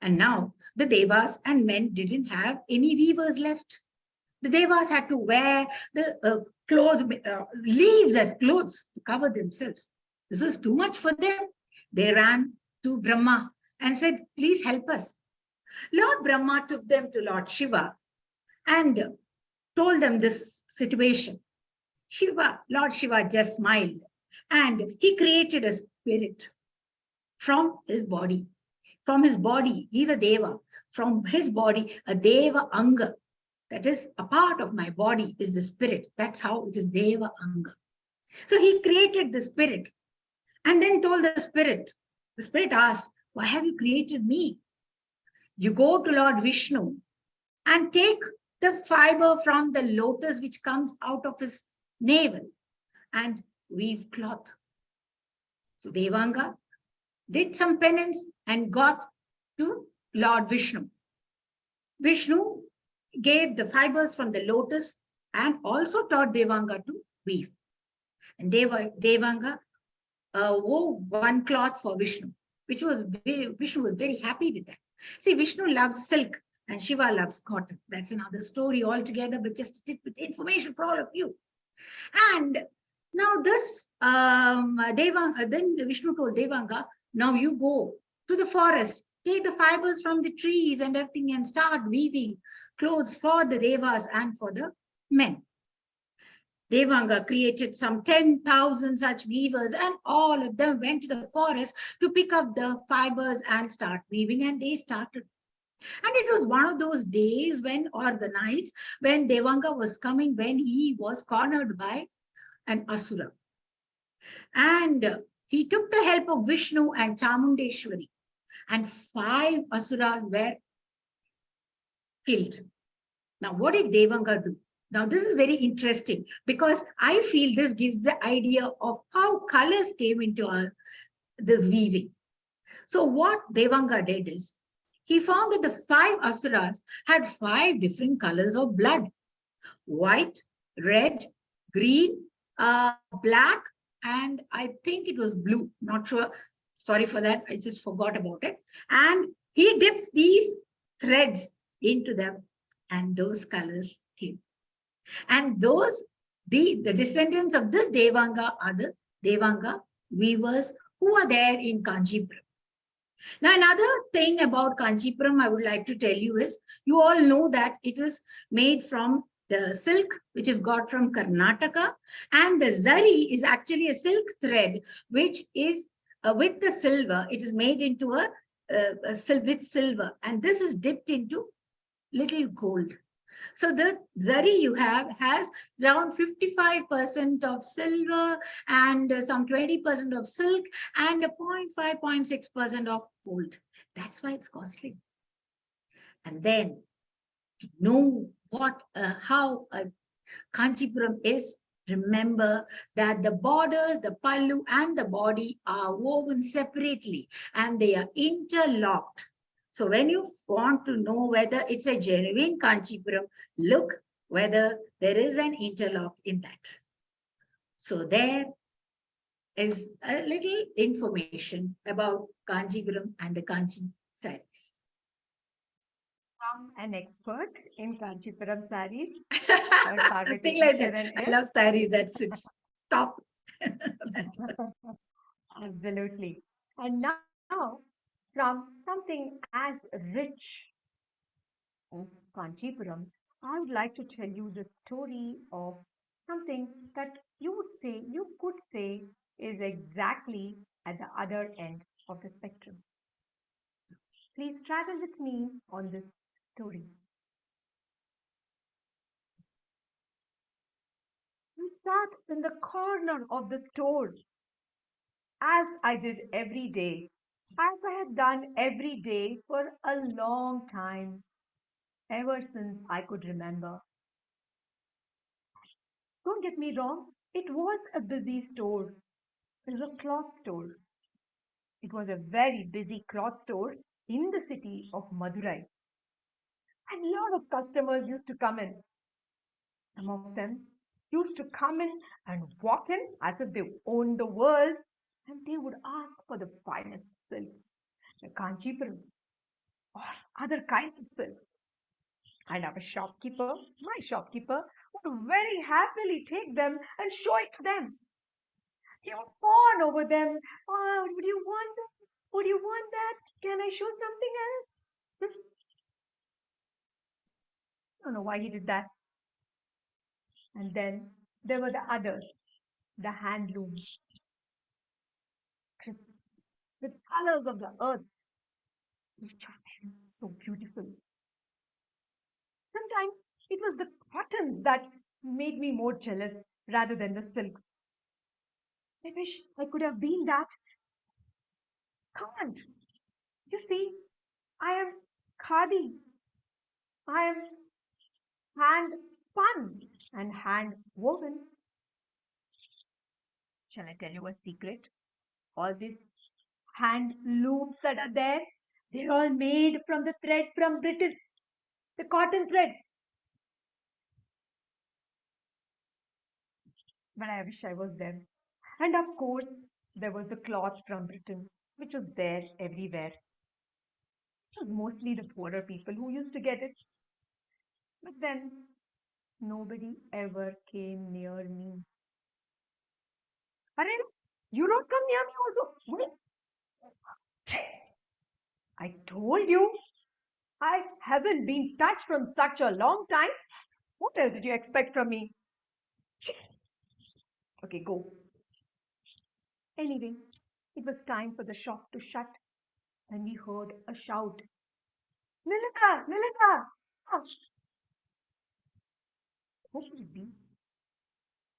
And now the devas and men didn't have any weavers left. The devas had to wear the clothes, leaves as clothes to cover themselves. This was too much for them. They ran to Brahma and said, please help us. Lord Brahma took them to Lord Shiva and told them this situation. Lord Shiva just smiled and he created a spirit from his body. From his body, he's a deva. From his body, a deva anga. That is a part of my body is the spirit. That's how it is deva anga. So he created the spirit and then told the spirit asked, why have you created me? You go to Lord Vishnu and take the fiber from the lotus which comes out of his navel and weave cloth. So Devanga did some penance and got to Lord Vishnu. Vishnu gave the fibers from the lotus and also taught Devanga to weave. And Devanga wove one cloth for Vishnu, which was Vishnu was very happy with that. See, Vishnu loves silk and Shiva loves cotton. That's another story altogether, but just with information for all of you. And now this Devanga, then Vishnu told Devanga, now you go to the forest, take the fibers from the trees and everything and start weaving clothes for the devas and for the men. Devanga created some 10,000 such weavers and all of them went to the forest to pick up the fibers and start weaving, and they started. And it was one of those days when, or the nights when Devanga was coming, when he was cornered by an asura. And he took the help of Vishnu and Chamundeshwari, and 5 asuras were killed. Now, what did Devanga do? Now, this is very interesting because I feel this gives the idea of how colors came into this weaving. So what Devanga did is, he found that the 5 asuras had 5 different colors of blood: white, red, green, black, and I think it was blue. Not sure. Sorry for that. I just forgot about it. And he dipped these threads into them, and those colors came. And those, the descendants of this Devanga are the Devanga weavers who are there in Kanchipuram. Now, another thing about Kanchipuram I would like to tell you is, you all know that it is made from the silk, which is got from Karnataka, and the zari is actually a silk thread, which is with the silver. It is made into a silver, and this is dipped into little gold. So the zari you have has around 55% of silver and some 20% of silk and a 0.5, 0.6% of gold. That's why it's costly. And then to know what, how Kanchipuram is, Remember that the borders, the pallu, and the body are woven separately and they are interlocked. So when you want to know whether it's a genuine Kanchipuram, look whether there is an interlock in that. So there is a little information about Kanjipuram and the Kanchi sarees. From an expert in Kanchipuram sarees, Nothing like that. Parvati I love sarees. That's its top. Absolutely. And now, from something as rich as Kanchipuram, I would like to tell you the story of something that you could say is exactly at the other end of the spectrum. Please travel with me on this story. We sat in the corner of the store as I did every day, as I had done every day for a long time, ever since I could remember. Don't get me wrong, it was a busy store. It was a cloth store. It was a very busy cloth store in the city of Madurai. And a lot of customers used to come in. Some of them used to come in and walk in as if they owned the world, and they would ask for the finest silks, the Kanchipuram, or other kinds of silks. And our shopkeeper, my shopkeeper, would very happily take them and show it to them. He would fawn over them. Oh, would you want this? Would you want that? Can I show something else? I don't know why he did that. And then there were the others, the handlooms, crisp, with colors of the earth, each of them so beautiful. Sometimes it was the cottons that made me more jealous rather than the silks. I wish I could have been that. Can't. You see, I am khadi. I am hand spun and hand woven. Shall I tell you a secret? All these hand looms that are there, they're all made from the thread from Britain, the cotton thread. But I wish I was them. And of course, there was the cloth from Britain, which was there everywhere. It was mostly the poorer people who used to get it. But then nobody ever came near me. Arey, you don't come near me also. Wait. I told you I haven't been touched from such a long time. What else did you expect from me? Okay, go. Anyway, it was time for the shop to shut, and we heard a shout. Nilita! Nilita! Ah, who would it be?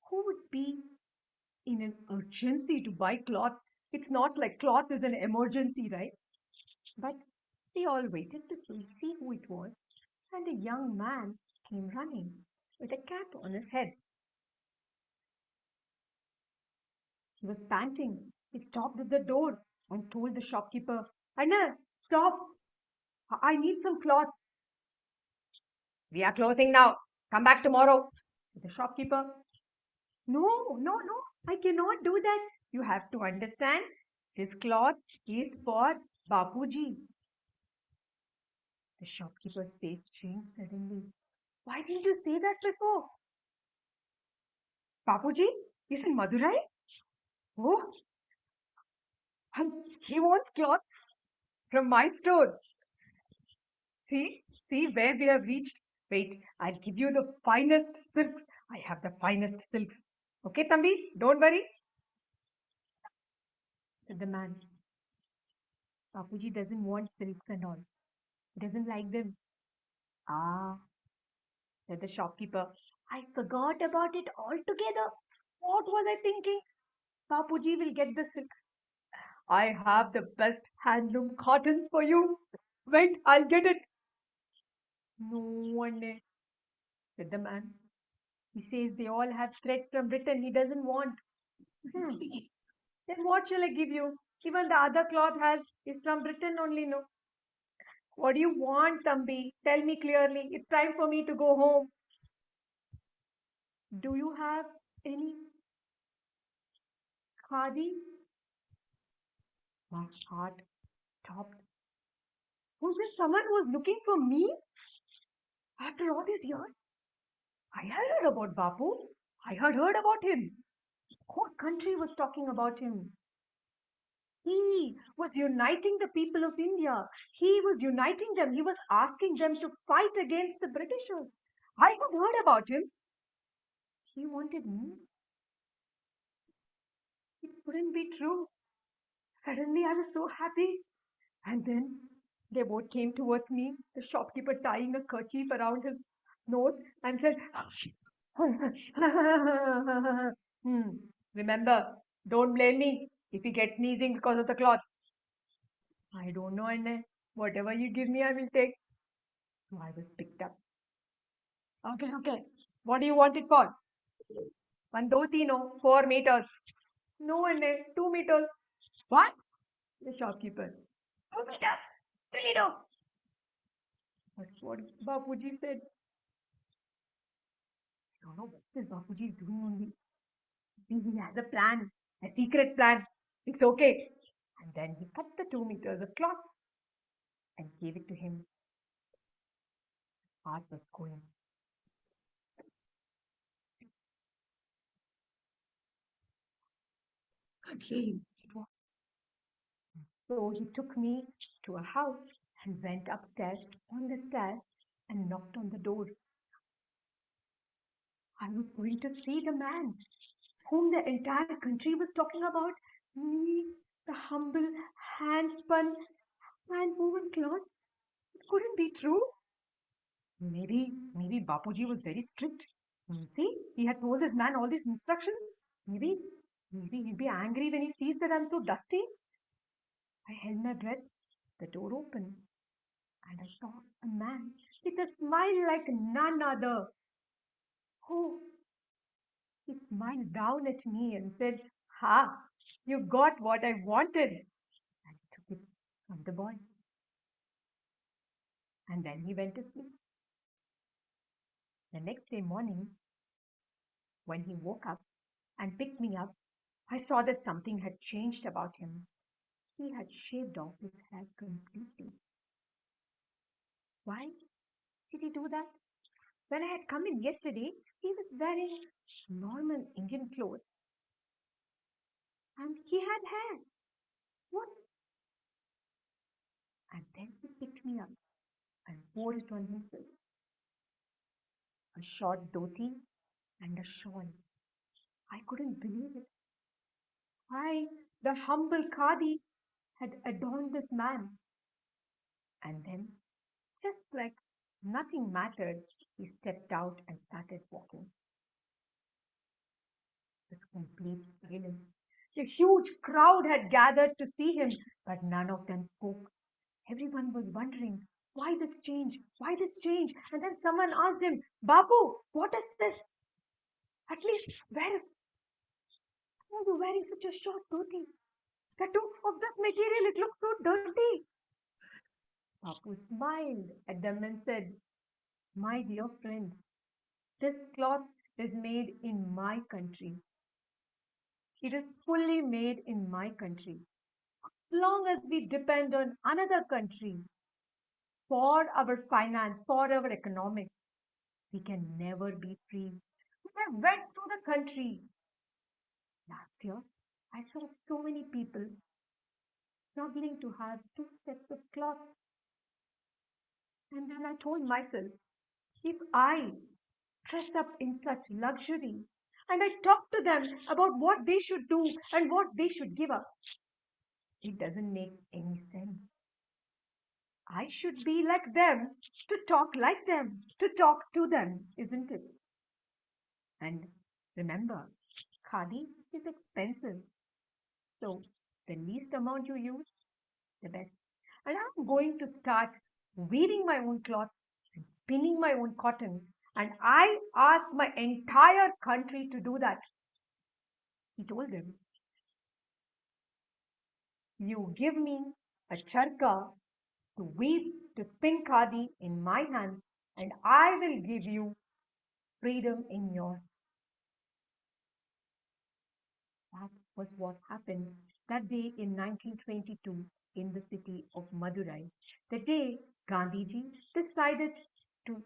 Who would be in an urgency to buy cloth? It's not like cloth is an emergency, right? But we all waited to see who it was, and a young man came running with a cap on his head. He was panting. He stopped at the door and told the shopkeeper, Anna, stop! I need some cloth. We are closing now. Come back tomorrow. The shopkeeper, no, no, no, I cannot do that. You have to understand. This cloth is for Bapuji. The shopkeeper's face changed suddenly. Why didn't you say that before? Bapuji is in Madurai? Oh, and he wants cloth from my store. See where we have reached. Wait, I'll give you the finest silks. I have the finest silks. Okay, Tambi, don't worry, said the man. Bapuji doesn't want silks and all. He doesn't like them. Ah, said the shopkeeper. I forgot about it altogether. What was I thinking? Bapuji will get the silk. I have the best handloom cottons for you. Wait, I'll get it. No one, said the man. He says they all have threats from Britain he doesn't want. Hmm. Then what shall I give you? Even the other cloth is from Britain only, no? What do you want, Tambi? Tell me clearly. It's time for me to go home. Do you have any khadi? My heart stopped. Was this someone who was looking for me? After all these years? I had heard about Bapu. I had heard about him. The whole country was talking about him. He was uniting the people of India. He was uniting them. He was asking them to fight against the Britishers. I had heard about him. He wanted me. It couldn't be true. Suddenly I was so happy. And then they both came towards me, the shopkeeper tying a kerchief around his nose and said, hmm, remember, don't blame me if he gets sneezing because of the cloth. I don't know, Anne. Whatever you give me, I will take. So I was picked up. Okay, okay. What do you want it for? One dhoti, no, 4 meters. No, Anne, 2 meters. What? The shopkeeper. 2 meters. Really no. That's what Bapuji said. I don't know what this Bapuji is doing only. He has a plan, a secret plan. It's okay. And then he cut the 2 meters of cloth and gave it to him. Heart was going. Okay. It was. So he took me to a house and went upstairs on the stairs and knocked on the door. I was going to see the man whom the entire country was talking about. Me, the humble, hand-spun, hand-woven cloth. It couldn't be true. Maybe Bapuji was very strict. See, he had told this man all these instructions. Maybe he'll be angry when he sees that I'm so dusty. I held my breath. The door opened, and I saw a man with a smile like none other. Oh, he smiled down at me and said, "Ha, you got what I wanted." I took it from the boy, and then he went to sleep. The next day morning, when he woke up and picked me up, I saw that something had changed about him. He had shaved off his hair completely. Why did he do that? When I had come in yesterday, he was wearing normal Indian clothes and he had hair. What? And then he picked me up and wore it on himself. A short dhoti and a shawl. I couldn't believe it. I, the humble Khadi, had adorned this man. And then, just like nothing mattered, he stepped out and started walking. This complete silence. A huge crowd had gathered to see him, but none of them spoke. Everyone was wondering, why this change? Why this change? And then someone asked him, Babu, what is this? At least, why are you wearing such a short dhoti? The too of this material, it looks so dirty. Babu smiled at them and said, my dear friend, this cloth is made in my country. It is fully made in my country. As long as we depend on another country for our finance, for our economics, we can never be free. I went through the country. Last year, I saw so many people struggling to have 2 sets of cloth. And then I told myself, if I dress up in such luxury and I talk to them about what they should do and what they should give up, it doesn't make any sense. I should be like them, to talk like them, to talk to them, isn't it? And remember, khadi is expensive. So the least amount you use, the best. And I'm going to start weaving my own cloth and spinning my own cotton and I ask my entire country to do that. He told him, you give me a charka to weave, to spin khadi in my hands, and I will give you freedom in yours. That was what happened that day in 1922 in the city of Madurai. The day Gandhiji decided to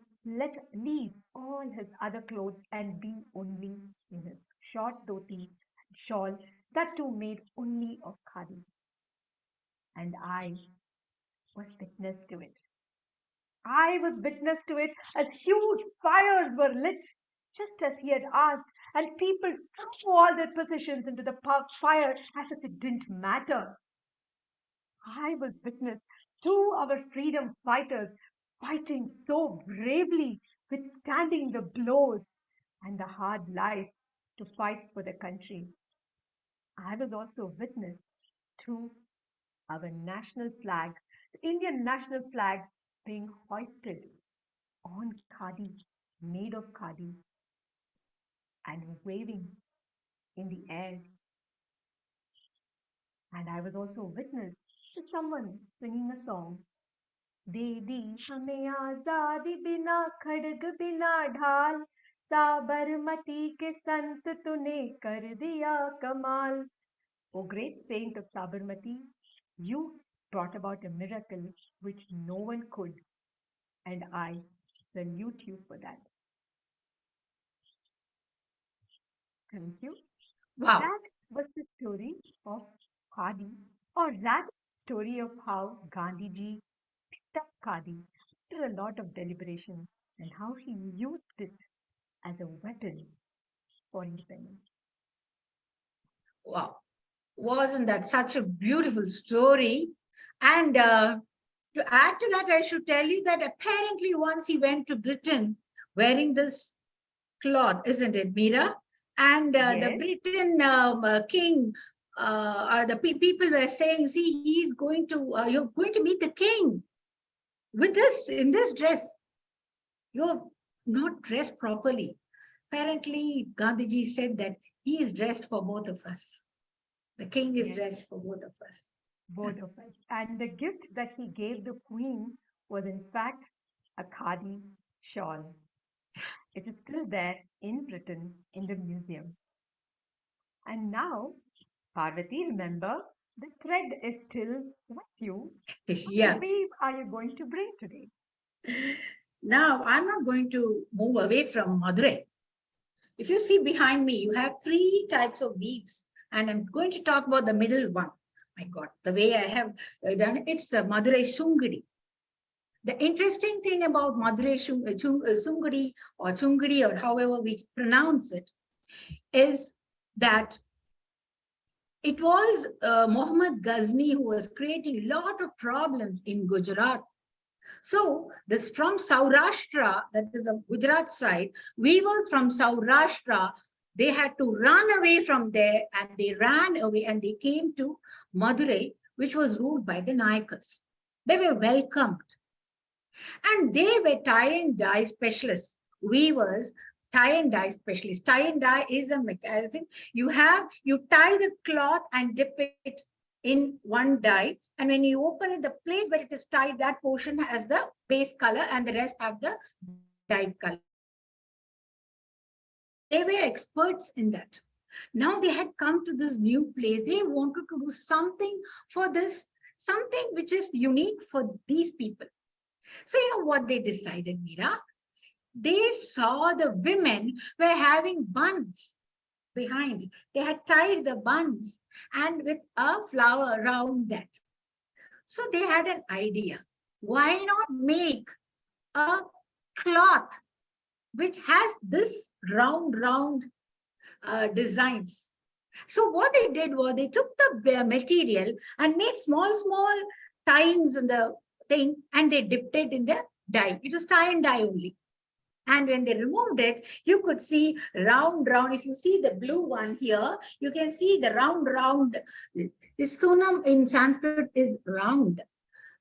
leave all his other clothes and be only in his short dhoti shawl, that too made only of khadi. And I was witness to it. I was witness to it as huge fires were lit, just as he had asked, and people threw all their possessions into the fire as if it didn't matter. I was witness to our freedom fighters fighting so bravely, withstanding the blows and the hard life to fight for the country. I was also witness to our national flag, the Indian national flag, being hoisted on khadi, made of khadi, and waving in the air. And I was also witness to someone singing a song. दे दी हमें आजादी बिना खड़ग बिना ढाल साबरमती के संत तूने कर दिया कमाल. O great saint of Sabarmati, you brought about a miracle which no one could, and I salute you for that. Thank you. Wow. That was the story of Khadi, or that story of how Gandhiji picked up Khadi after a lot of deliberation and how he used it as a weapon for independence. Wow. Wasn't that such a beautiful story? And to add to that, I should tell you that apparently once he went to Britain wearing this cloth, isn't it, Meera? And the Yes. Britain king, the people were saying, see, he's going to, you're going to meet the king with this, in this dress. You're not dressed properly. Apparently, Gandhiji said that he is dressed for both of us. The king is Yes. dressed for both of us. Both of us. And the gift that he gave the queen was, in fact, a khadi shawl. It is still there in Britain in the museum. And now, Parvati, remember, the thread is still with you. Yeah. What weave are you going to bring today? Now, I'm not going to move away from Madurai. If you see behind me, you have three types of weaves, and I'm going to talk about the middle one. My God, the way I have done it, it's Madurai Shungadi. The interesting thing about Madurai Sungadi or Chungadi, or however we pronounce it, is that it was Muhammad Ghazni who was creating a lot of problems in Gujarat. So this from Saurashtra, that is the Gujarat side, weavers from Saurashtra, they had to run away from there, and they ran away and they came to Madurai, which was ruled by the Nayakas. They were welcomed. And they were tie and dye specialists, weavers, tie and dye specialists. Tie and dye is a mechanism. You tie the cloth and dip it in one dye. And when you open it, the place where it is tied, that portion has the base color and the rest have the dyed color. They were experts in that. Now they had come to this new place. They wanted to do something for this, something which is unique for these people. So you know what they decided, Meera? They saw the women were having buns behind. They had tied the buns and with a flower around that. So they had an idea. Why not make a cloth which has this round designs? So what they did was they took the material and made small tines in the thing, and they dipped it in the dye. It was tie and dye only. And when they removed it, you could see round. If you see the blue one here, you can see the round. This sunam in Sanskrit is round.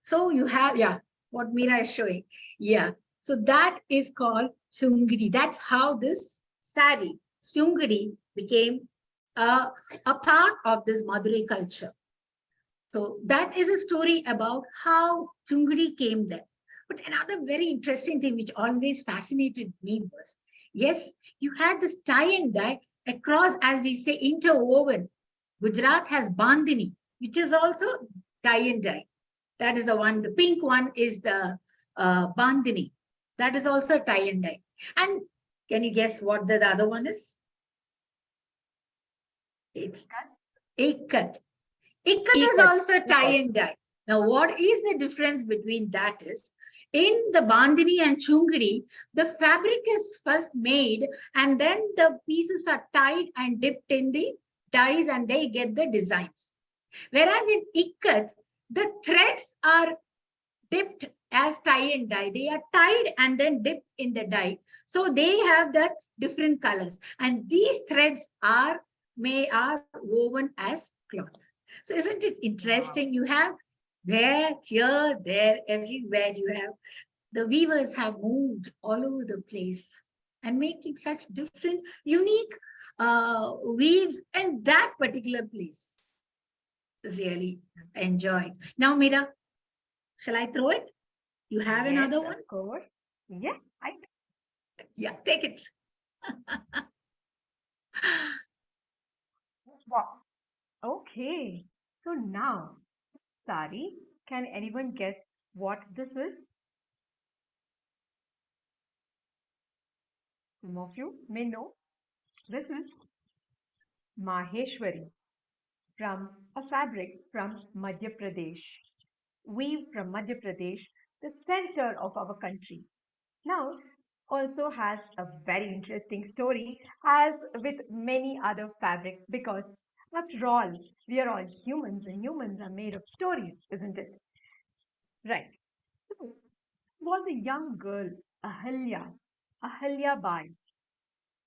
So you have, yeah, what Meera is showing. Yeah. So that is called Sungri. That's how this sari, Sungri, became a, a part of this Madurai culture. So that is a story about how Chungri came there. But another very interesting thing which always fascinated me was, yes, you had this tie and dye across, as we say, interwoven. Gujarat has Bandhani, which is also tie and dye. That is the one. The pink one is the Bandhani. That is also tie and dye. And can you guess what the other one is? It's Ikat. Ikat is also tie and dye. Now, what is the difference between that is, in the Bandhani and Chungri, the fabric is first made and then the pieces are tied and dipped in the dyes and they get the designs. Whereas in Ikat, the threads are dipped as tie and dye. They are tied and then dipped in the dye. So they have the different colors. And these threads are woven as cloth. So isn't it interesting? You have there, here, there, everywhere you have. The weavers have moved all over the place and making such different, unique weaves in that particular place. It's really enjoying. Now, Mira, shall I throw it? You have Yes, another one? of course. Yes, I Yeah, take it. wow. Okay. So now, Sari, can anyone guess what this is? Some of you may know. This is Maheshwari from a fabric from Madhya Pradesh. Weave from Madhya Pradesh, the center of our country. Now, also has a very interesting story as with many other fabrics because after all, we are all humans and humans are made of stories, isn't it? Right. So, was a young girl, Ahalya Bai,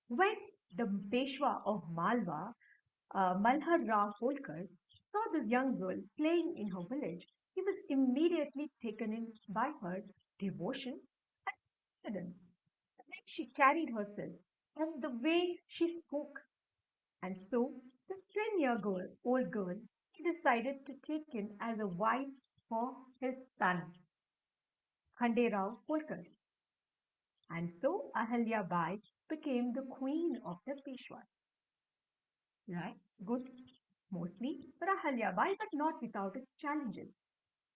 when the Peshwa of Malwa, Malhar Rao Holkar, saw this young girl playing in her village. He was immediately taken in by her devotion and confidence. The way she carried herself and the way she spoke. And so, this 10-year old girl, he decided to take in as a wife for his son, Khande Rao Holkar. And so Ahalya Bai became the queen of the Peshwas. Right? It's good, mostly for Ahalya Bai, but not without its challenges.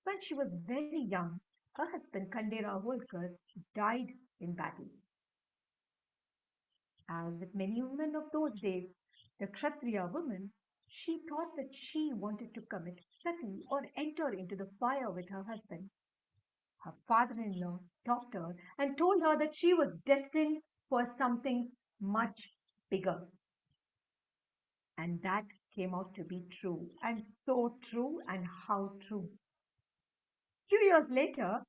When she was very young, her husband Khande Rao Holkar died in battle. As with many women of those days, the Kshatriya woman, she thought that she wanted to commit sati or enter into the fire with her husband. Her father-in-law stopped her and told her that she was destined for something much bigger. And that came out to be true. And so true, and how true. Few years later,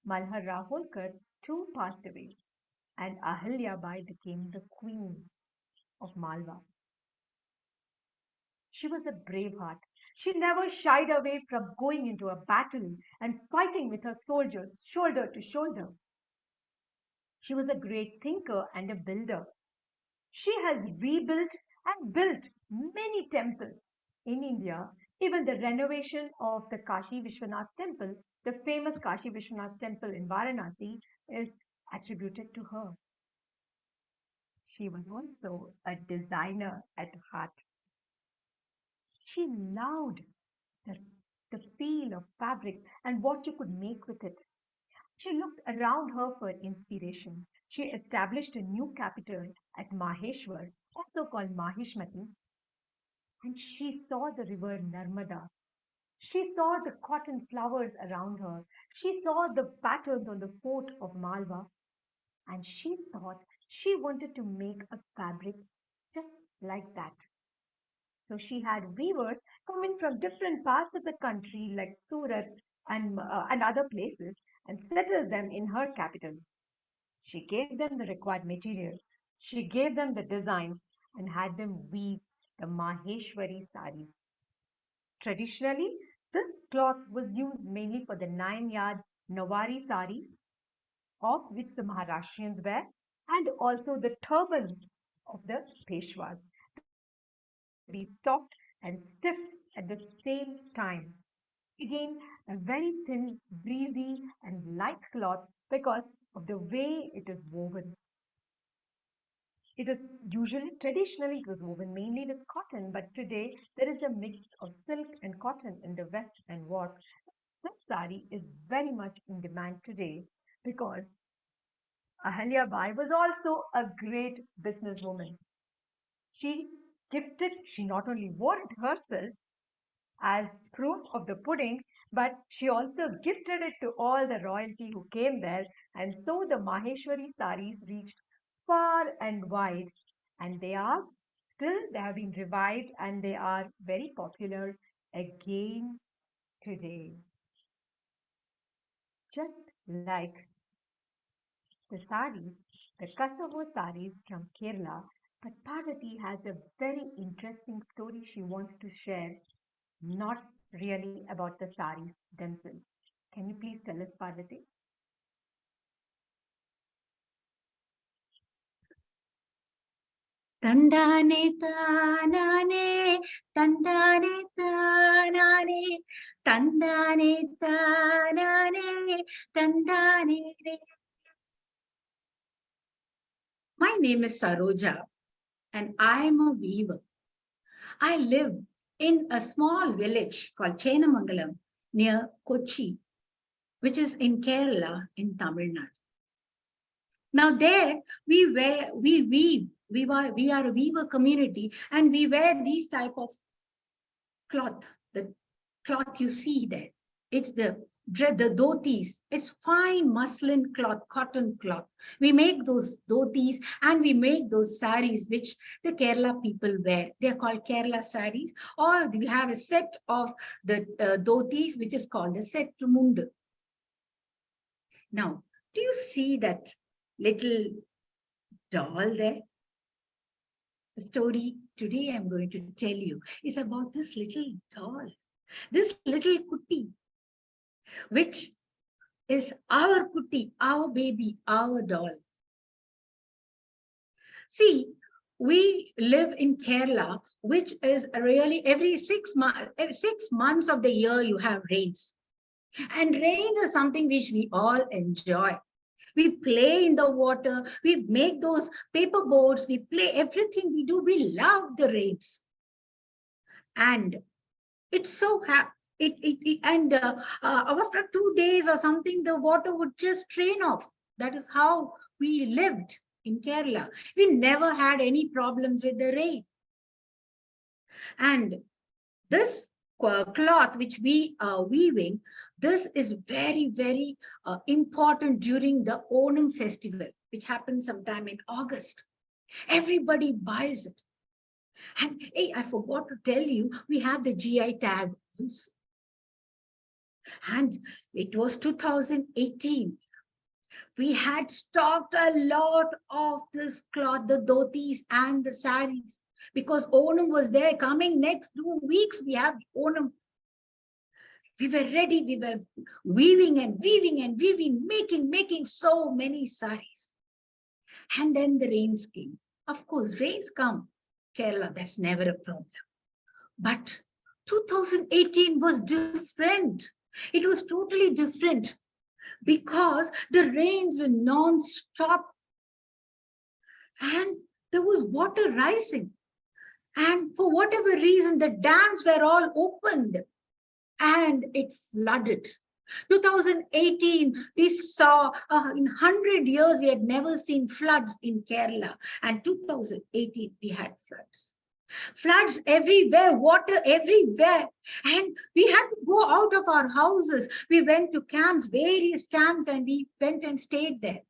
Malhar Rao Holkar too passed away, and Ahalya Bai became the queen of Malwa. She was a brave heart. She never shied away from going into a battle and fighting with her soldiers shoulder to shoulder. She was a great thinker and a builder. She has rebuilt and built many temples in India. Even the renovation of the Kashi Vishwanath temple, the famous Kashi Vishwanath temple in Varanasi, is attributed to her. She was also a designer at heart. She loved the, the feel of fabric and what you could make with it. She looked around her for inspiration. She established a new capital at Maheshwar, also called Mahishmati, and she saw the river Narmada. She saw the cotton flowers around her. She saw the patterns on the fort of Malwa, and she thought she wanted to make a fabric just like that. So she had weavers coming from different parts of the country, like Surat and other places, and settled them in her capital. She gave them the required material. She gave them the designs and had them weave the Maheshwari saris. Traditionally, this cloth was used mainly for the 9-yard Nawari sari, of which the Maharashtrians wear, and also the turbans of the Peshwas. The saris have to be soft and stiff at the same time. Again, a very thin, breezy, and light cloth because of the way it is woven. It is usually, traditionally, it was woven mainly with cotton, but today there is a mix of silk and cotton in the West and what. This sari is very much in demand today because Ahalya Bai was also a great businesswoman. She not only wore it herself as proof of the pudding, but she also gifted it to all the royalty who came there. And so the Maheshwari saris reached far and wide. And they have been revived and they are very popular again today. Just like the saris, the Kasavo saris from Kerala, but Parvati has a very interesting story she wants to share, not really about the saris themselves. Can you please tell us, Parvati? Tandane tanane, tandane tanane, tandane tanane, tandane re. My name is Saroja and I am a weaver. I live in a small village called Chenamangalam near Kochi, which is in Kerala in Tamil Nadu. Now there we weave. We are a weaver community and we wear these type of cloth, the cloth you see there. It's the dhotis. It's fine muslin cloth, cotton cloth. We make those dhotis and we make those saris which the Kerala people wear. They are called Kerala saris, or we have a set of the dhotis which is called the set mundu. Now, do you see that little doll there? The story today I'm going to tell you is about this little doll, this little kuti, which is our kuti, our baby, our doll. See, we live in Kerala, which is really every 6 months of the year you have rains. And rains are something which we all enjoy. We play in the water, we make those paper boats, we play everything we do. We love the rains. And it's so happy. After 2 days or something, the water would just drain off. That is how we lived in Kerala. We never had any problems with the rain. And this cloth which we are weaving, this is very, very important during the Onam festival, which happens sometime in August. Everybody buys it. And hey, I forgot to tell you, we have the GI tag also. And it was 2018. We had stocked a lot of this cloth, the dhotis and the saris, because Onam was there. Coming next 2 weeks, we have Onam. We were ready. We were weaving and weaving and weaving, making so many saris. And then the rains came. Of course, rains come. Kerala, that's never a problem. But 2018 was different. It was totally different because the rains were non-stop and there was water rising. And for whatever reason, the dams were all opened and it flooded. 2018, we saw, in 100 years, we had never seen floods in Kerala. And 2018, we had floods. Floods everywhere, water everywhere. And we had to go out of our houses. We went to camps, various camps, and we went and stayed there.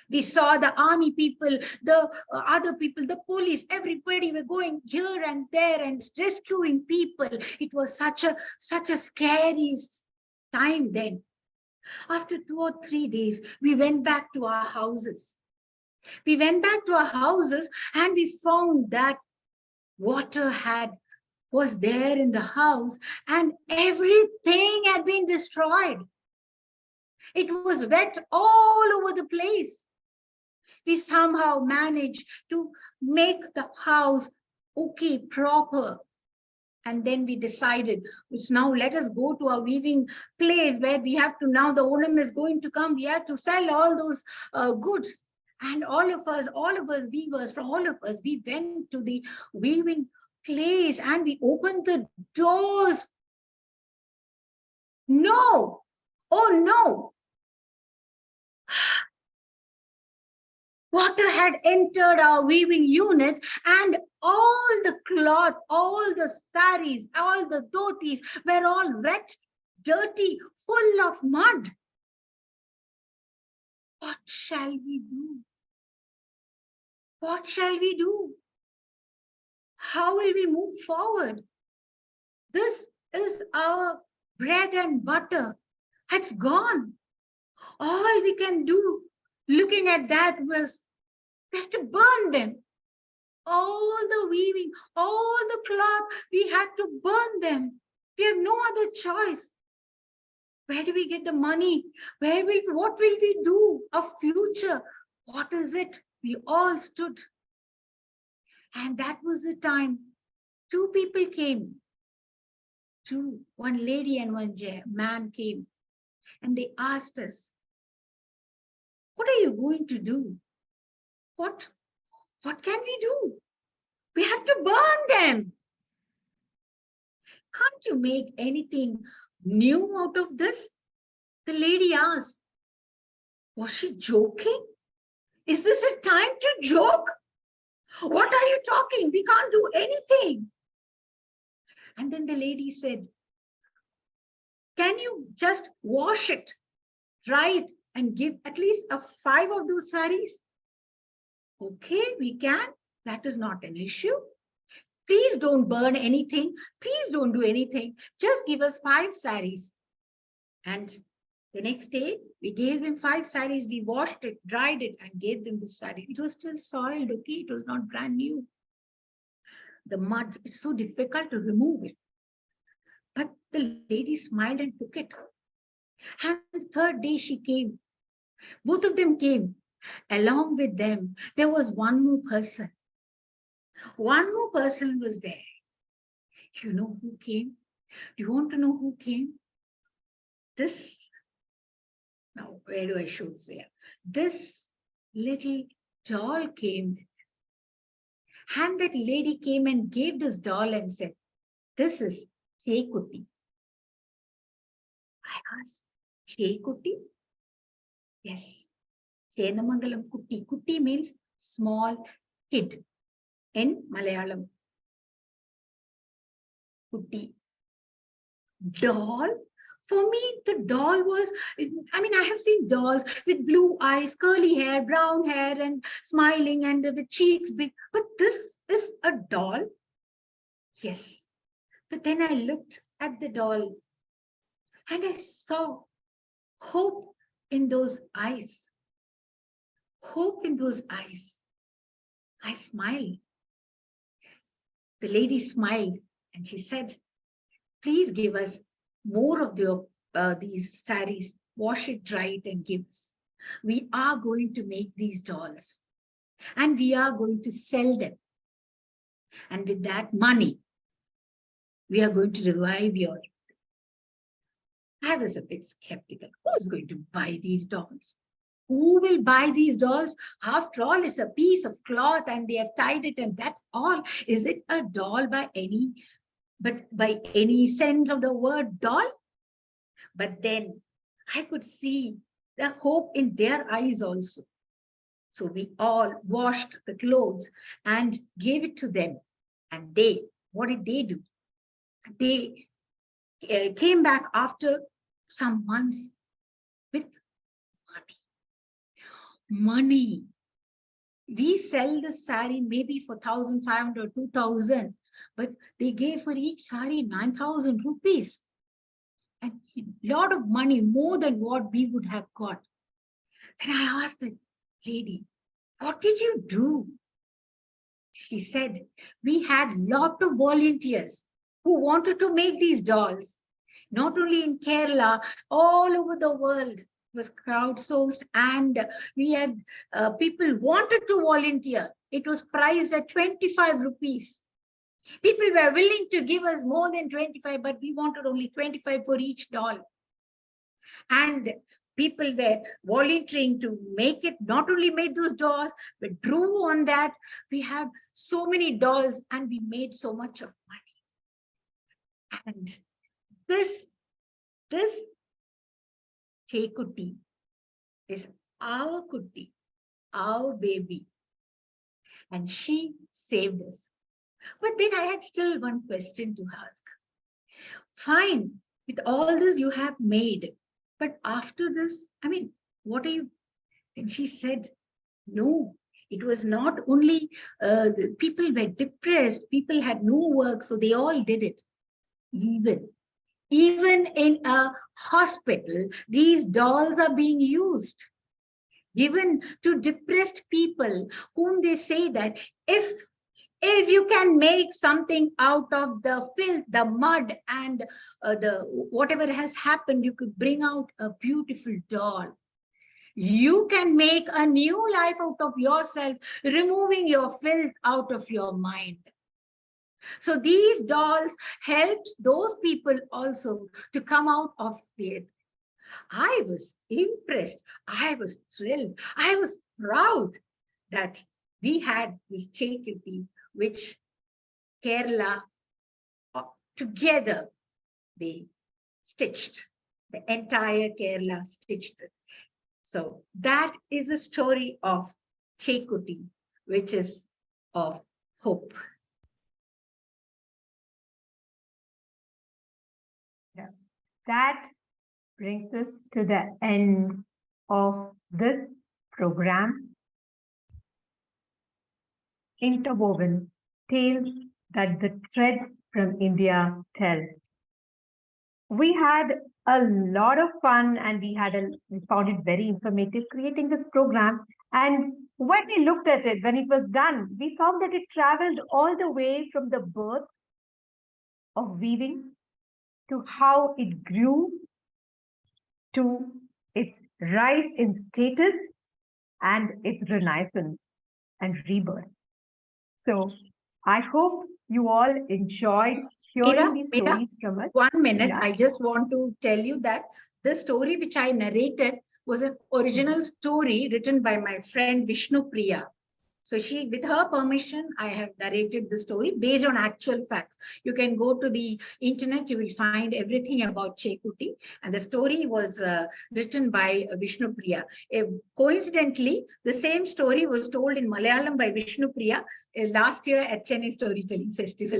We saw the army people, the other people, the police, everybody were going here and there and rescuing people. It was such a scary time then. After 2 or 3 days, we went back to our houses. We went back to our houses and we found that water was there in the house and everything had been destroyed. It was wet all over the place. We somehow managed to make the house okay, proper. And then we decided, which now let us go to our weaving place where we have to, now the Onam is going to come, we have to sell all those goods. And all of us weavers, from all of us, we went to the weaving place and we opened the doors. No, oh no. Water had entered our weaving units and all the cloth, all the saris, all the dhotis were all wet, dirty, full of mud. What shall we do? What shall we do? How will we move forward? This is our bread and butter. It's gone. All we can do, looking at that, was we have to burn them. All the weaving, all the cloth, we had to burn them. We have no other choice. Where do we get the money? What will we do? A future. What is it? We all stood. And that was the time two people came. One lady and one man came. And they asked us, what are you going to do? What can we do? We have to burn them. Can't you make anything new out of this? The lady asked. Was she joking? Is this a time to joke? What are you talking? We can't do anything. And then the lady said, can you just wash it, dry it, and give at least 5 of those saris? Okay, we can. That is not an issue. Please don't burn anything. Please don't do anything. Just give us 5 saris. And the next day, we gave them 5 saris. We washed it, dried it, and gave them the sari. It was still soiled, okay? It was not brand new. The mud, it's so difficult to remove it. But the lady smiled and took it. And the third day she came. Both of them came. Along with them, there was one more person. One more person was there. You know who came? Do you want to know who came? This, now where do I should say? This little doll came. And that lady came and gave this doll and said, this is Chekutti. I asked, Chekutti? Yes. Chenamangalam Kutti. Kutti means small kid in Malayalam. Kutti. Doll? For me, the doll was, I have seen dolls with blue eyes, curly hair, brown hair, and smiling, and the cheeks big. But this is a doll? Yes. But then I looked at the doll and I saw hope in those eyes. Hope in those eyes. I smiled. The lady smiled and she said, please give us more of these saris, wash it, dry it, and give us. We are going to make these dolls and we are going to sell them. And with that money, we are going to revive your. I was a bit skeptical. Who's going to buy these dolls? Who will buy these dolls? After all, it's a piece of cloth and they have tied it and that's all. Is it a doll by any sense of the word doll? But then I could see the hope in their eyes also. So we all washed the clothes and gave it to them. And what did they do? They came back after some months with money. We sell the sari maybe for 1,500 or 2,000, but they gave for each sari 9,000 rupees. And a lot of money, more than what we would have got. Then I asked the lady, what did you do? She said, we had a lot of volunteers who wanted to make these dolls, not only in Kerala, all over the world. was crowdsourced, and we had people wanted to volunteer. It was priced at 25 rupees. People were willing to give us more than 25, but we wanted only 25 for each doll. And people were volunteering to make it, not only made those dolls, but drew on that. We had so many dolls and we made so much of money. And this Chekuti is our Kuti, our baby. And she saved us. But then I had still one question to ask. Fine, with all this you have made, but after this, I mean, what are you? And she said, no, it was not only the people were depressed, people had no work, so they all did it. Even in a hospital, these dolls are being used, given to depressed people whom they say that if you can make something out of the filth, the mud, and the whatever has happened, you could bring out a beautiful doll. You can make a new life out of yourself, removing your filth out of your mind. So these dolls helped those people also to come out of it. I was impressed. I was thrilled. I was proud that we had this Chekuti, which Kerala together they stitched. The entire Kerala stitched it. So that is a story of Chekuti, which is of hope. Yeah. That brings us to the end of this program. Interwoven, tales that the threads from India tell. We had a lot of fun and we found it very informative creating this program. And when we looked at it, when it was done, we found that it traveled all the way from the birth of weaving to how it grew to its rise in status and its renaissance and rebirth. So I hope you all enjoyed hearing these stories from us. 1 minute. Yeah. I just want to tell you that the story which I narrated was an original story written by my friend Vishnu Priya. So she, with her permission, I have narrated the story based on actual facts. You can go to the internet, you will find everything about Chekuti. And the story was written by Vishnu Priya. Coincidentally, the same story was told in Malayalam by Vishnu Priya last year at Chennai Storytelling Festival.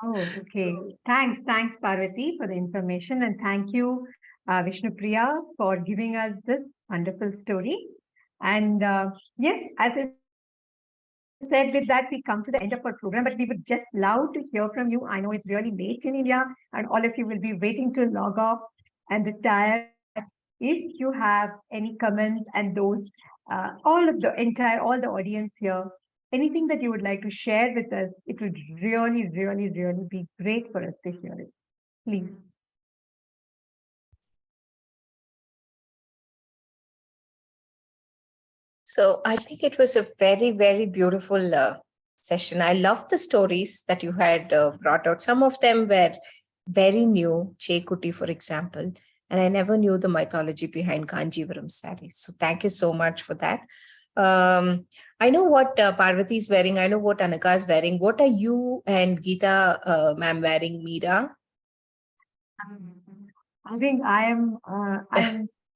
Oh, okay. Thanks, Parvati, for the information. And thank you, Vishnu Priya, for giving us this wonderful story. And yes, as I said, with that, we come to the end of our program, but we would just love to hear from you. I know it's really late in India, and all of you will be waiting to log off and retire. If you have any comments and those, all the audience here, anything that you would like to share with us, it would really, really, really be great for us to hear it. Please. So I think it was a very, very beautiful session. I love the stories that you had brought out. Some of them were very new, Chekuti, for example, and I never knew the mythology behind Kanjivaram sarees. So thank you so much for that. I know what Parvati is wearing. I know what Anaka is wearing. What are you and Gita ma'am wearing, Meera? I think I am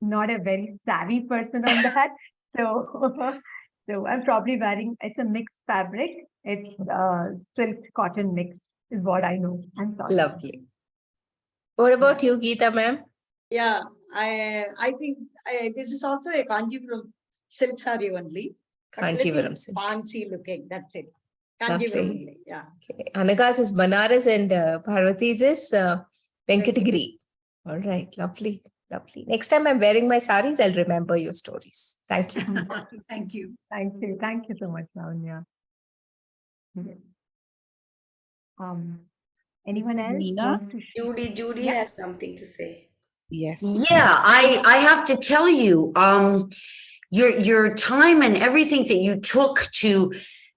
not a very savvy person on that. So, so I'm probably wearing, it's a mixed fabric. It's silk cotton mix is what I know. I'm sorry. Lovely. What about you, Gita ma'am? Yeah, I think this is also a Kanjivaram silk saree only. Kanjivaram silk. Fancy looking, that's it. Lovely. Kanjivaram only, yeah. Okay. Anaga's is Banaras and Parvati's is Venkatagiri. All right, lovely, lovely. Next time I'm wearing my saris, I'll remember your stories. Thank you. Thank you. Thank you. Thank you so much, Lavanya. Anyone else Meena? wants to share? Judy Yeah. has something to say. Yes. Yeah, I have to tell you, your time and everything that you took to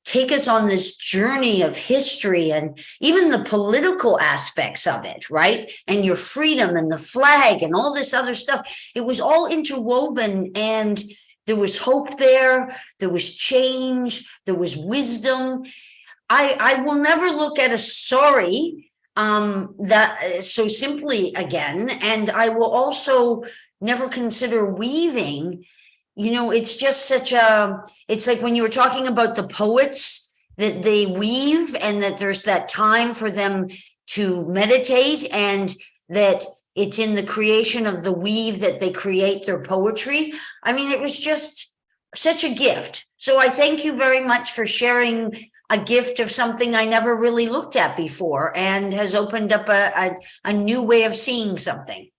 take us on this journey of history and even the political aspects of it, right? And your freedom and the flag and all this other stuff. It was all interwoven, and there was hope there. There was change. There was wisdom. I will never look at a story that so simply again, and I will also never consider weaving. You know, it's just such a, it's like when you were talking about the poets that they weave and that there's that time for them to meditate, and that it's in the creation of the weave that they create their poetry. I mean, it was just such a gift. So I thank you very much for sharing a gift of something I never really looked at before, and has opened up a new way of seeing something.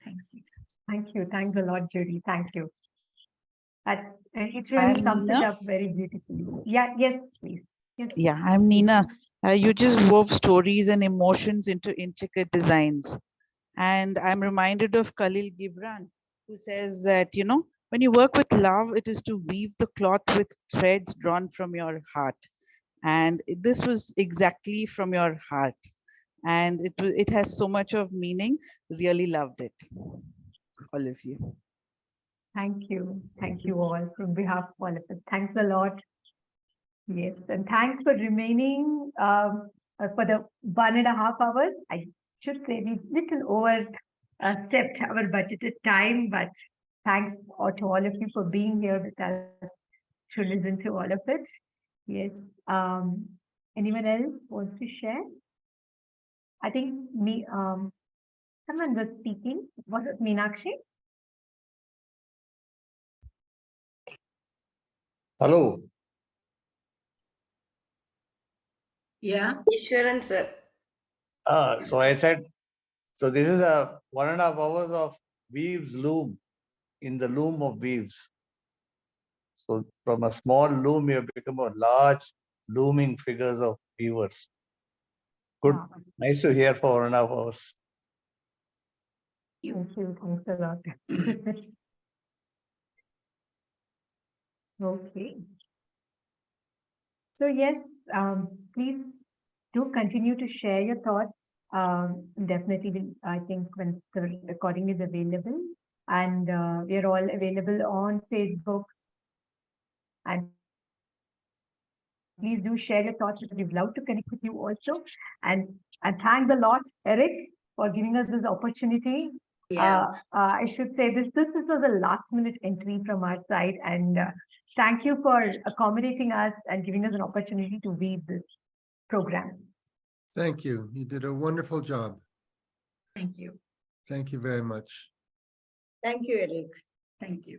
Thank you. Thank you. Thanks a lot, Judy. Thank you. It really sums it Nina. up very beautifully. Yeah, yes, please. Yes. Yeah, I'm Nina. You just wove stories and emotions into intricate designs. And I'm reminded of Khalil Gibran, who says that, you know, when you work with love, it is to weave the cloth with threads drawn from your heart. And this was exactly from your heart. And it has so much of meaning. Really loved it. All of you. Thank you. Thank you all from behalf of all of us. Thanks a lot. Yes, and thanks for remaining for the 1.5 hours. I should say we little over stepped our budgeted time, but thanks to all of you for being here with us to listen to all of it. Yes. Anyone else wants to share? I think someone was speaking. Was it Meenakshi? Hello. Yeah. Ishwaran sir. So I said, so this is a 1.5 hours of weaves loom in the loom of weaves. So from a small loom, you have become a large looming figures of weavers. Good. Wow. Nice to hear for 1.5 hours. Thank you. Thanks a lot. Okay. So yes, please do continue to share your thoughts. Definitely, I think when the recording is available, and we are all available on Facebook. And please do share your thoughts. We'd love to connect with you also. And thanks a lot, Eric, for giving us this opportunity. Yeah. I should say this was a last minute entry from our side, and thank you for accommodating us and giving us an opportunity to weave this program. Thank you. You did a wonderful job. Thank you. Thank you very much. Thank you, Eric. Thank you.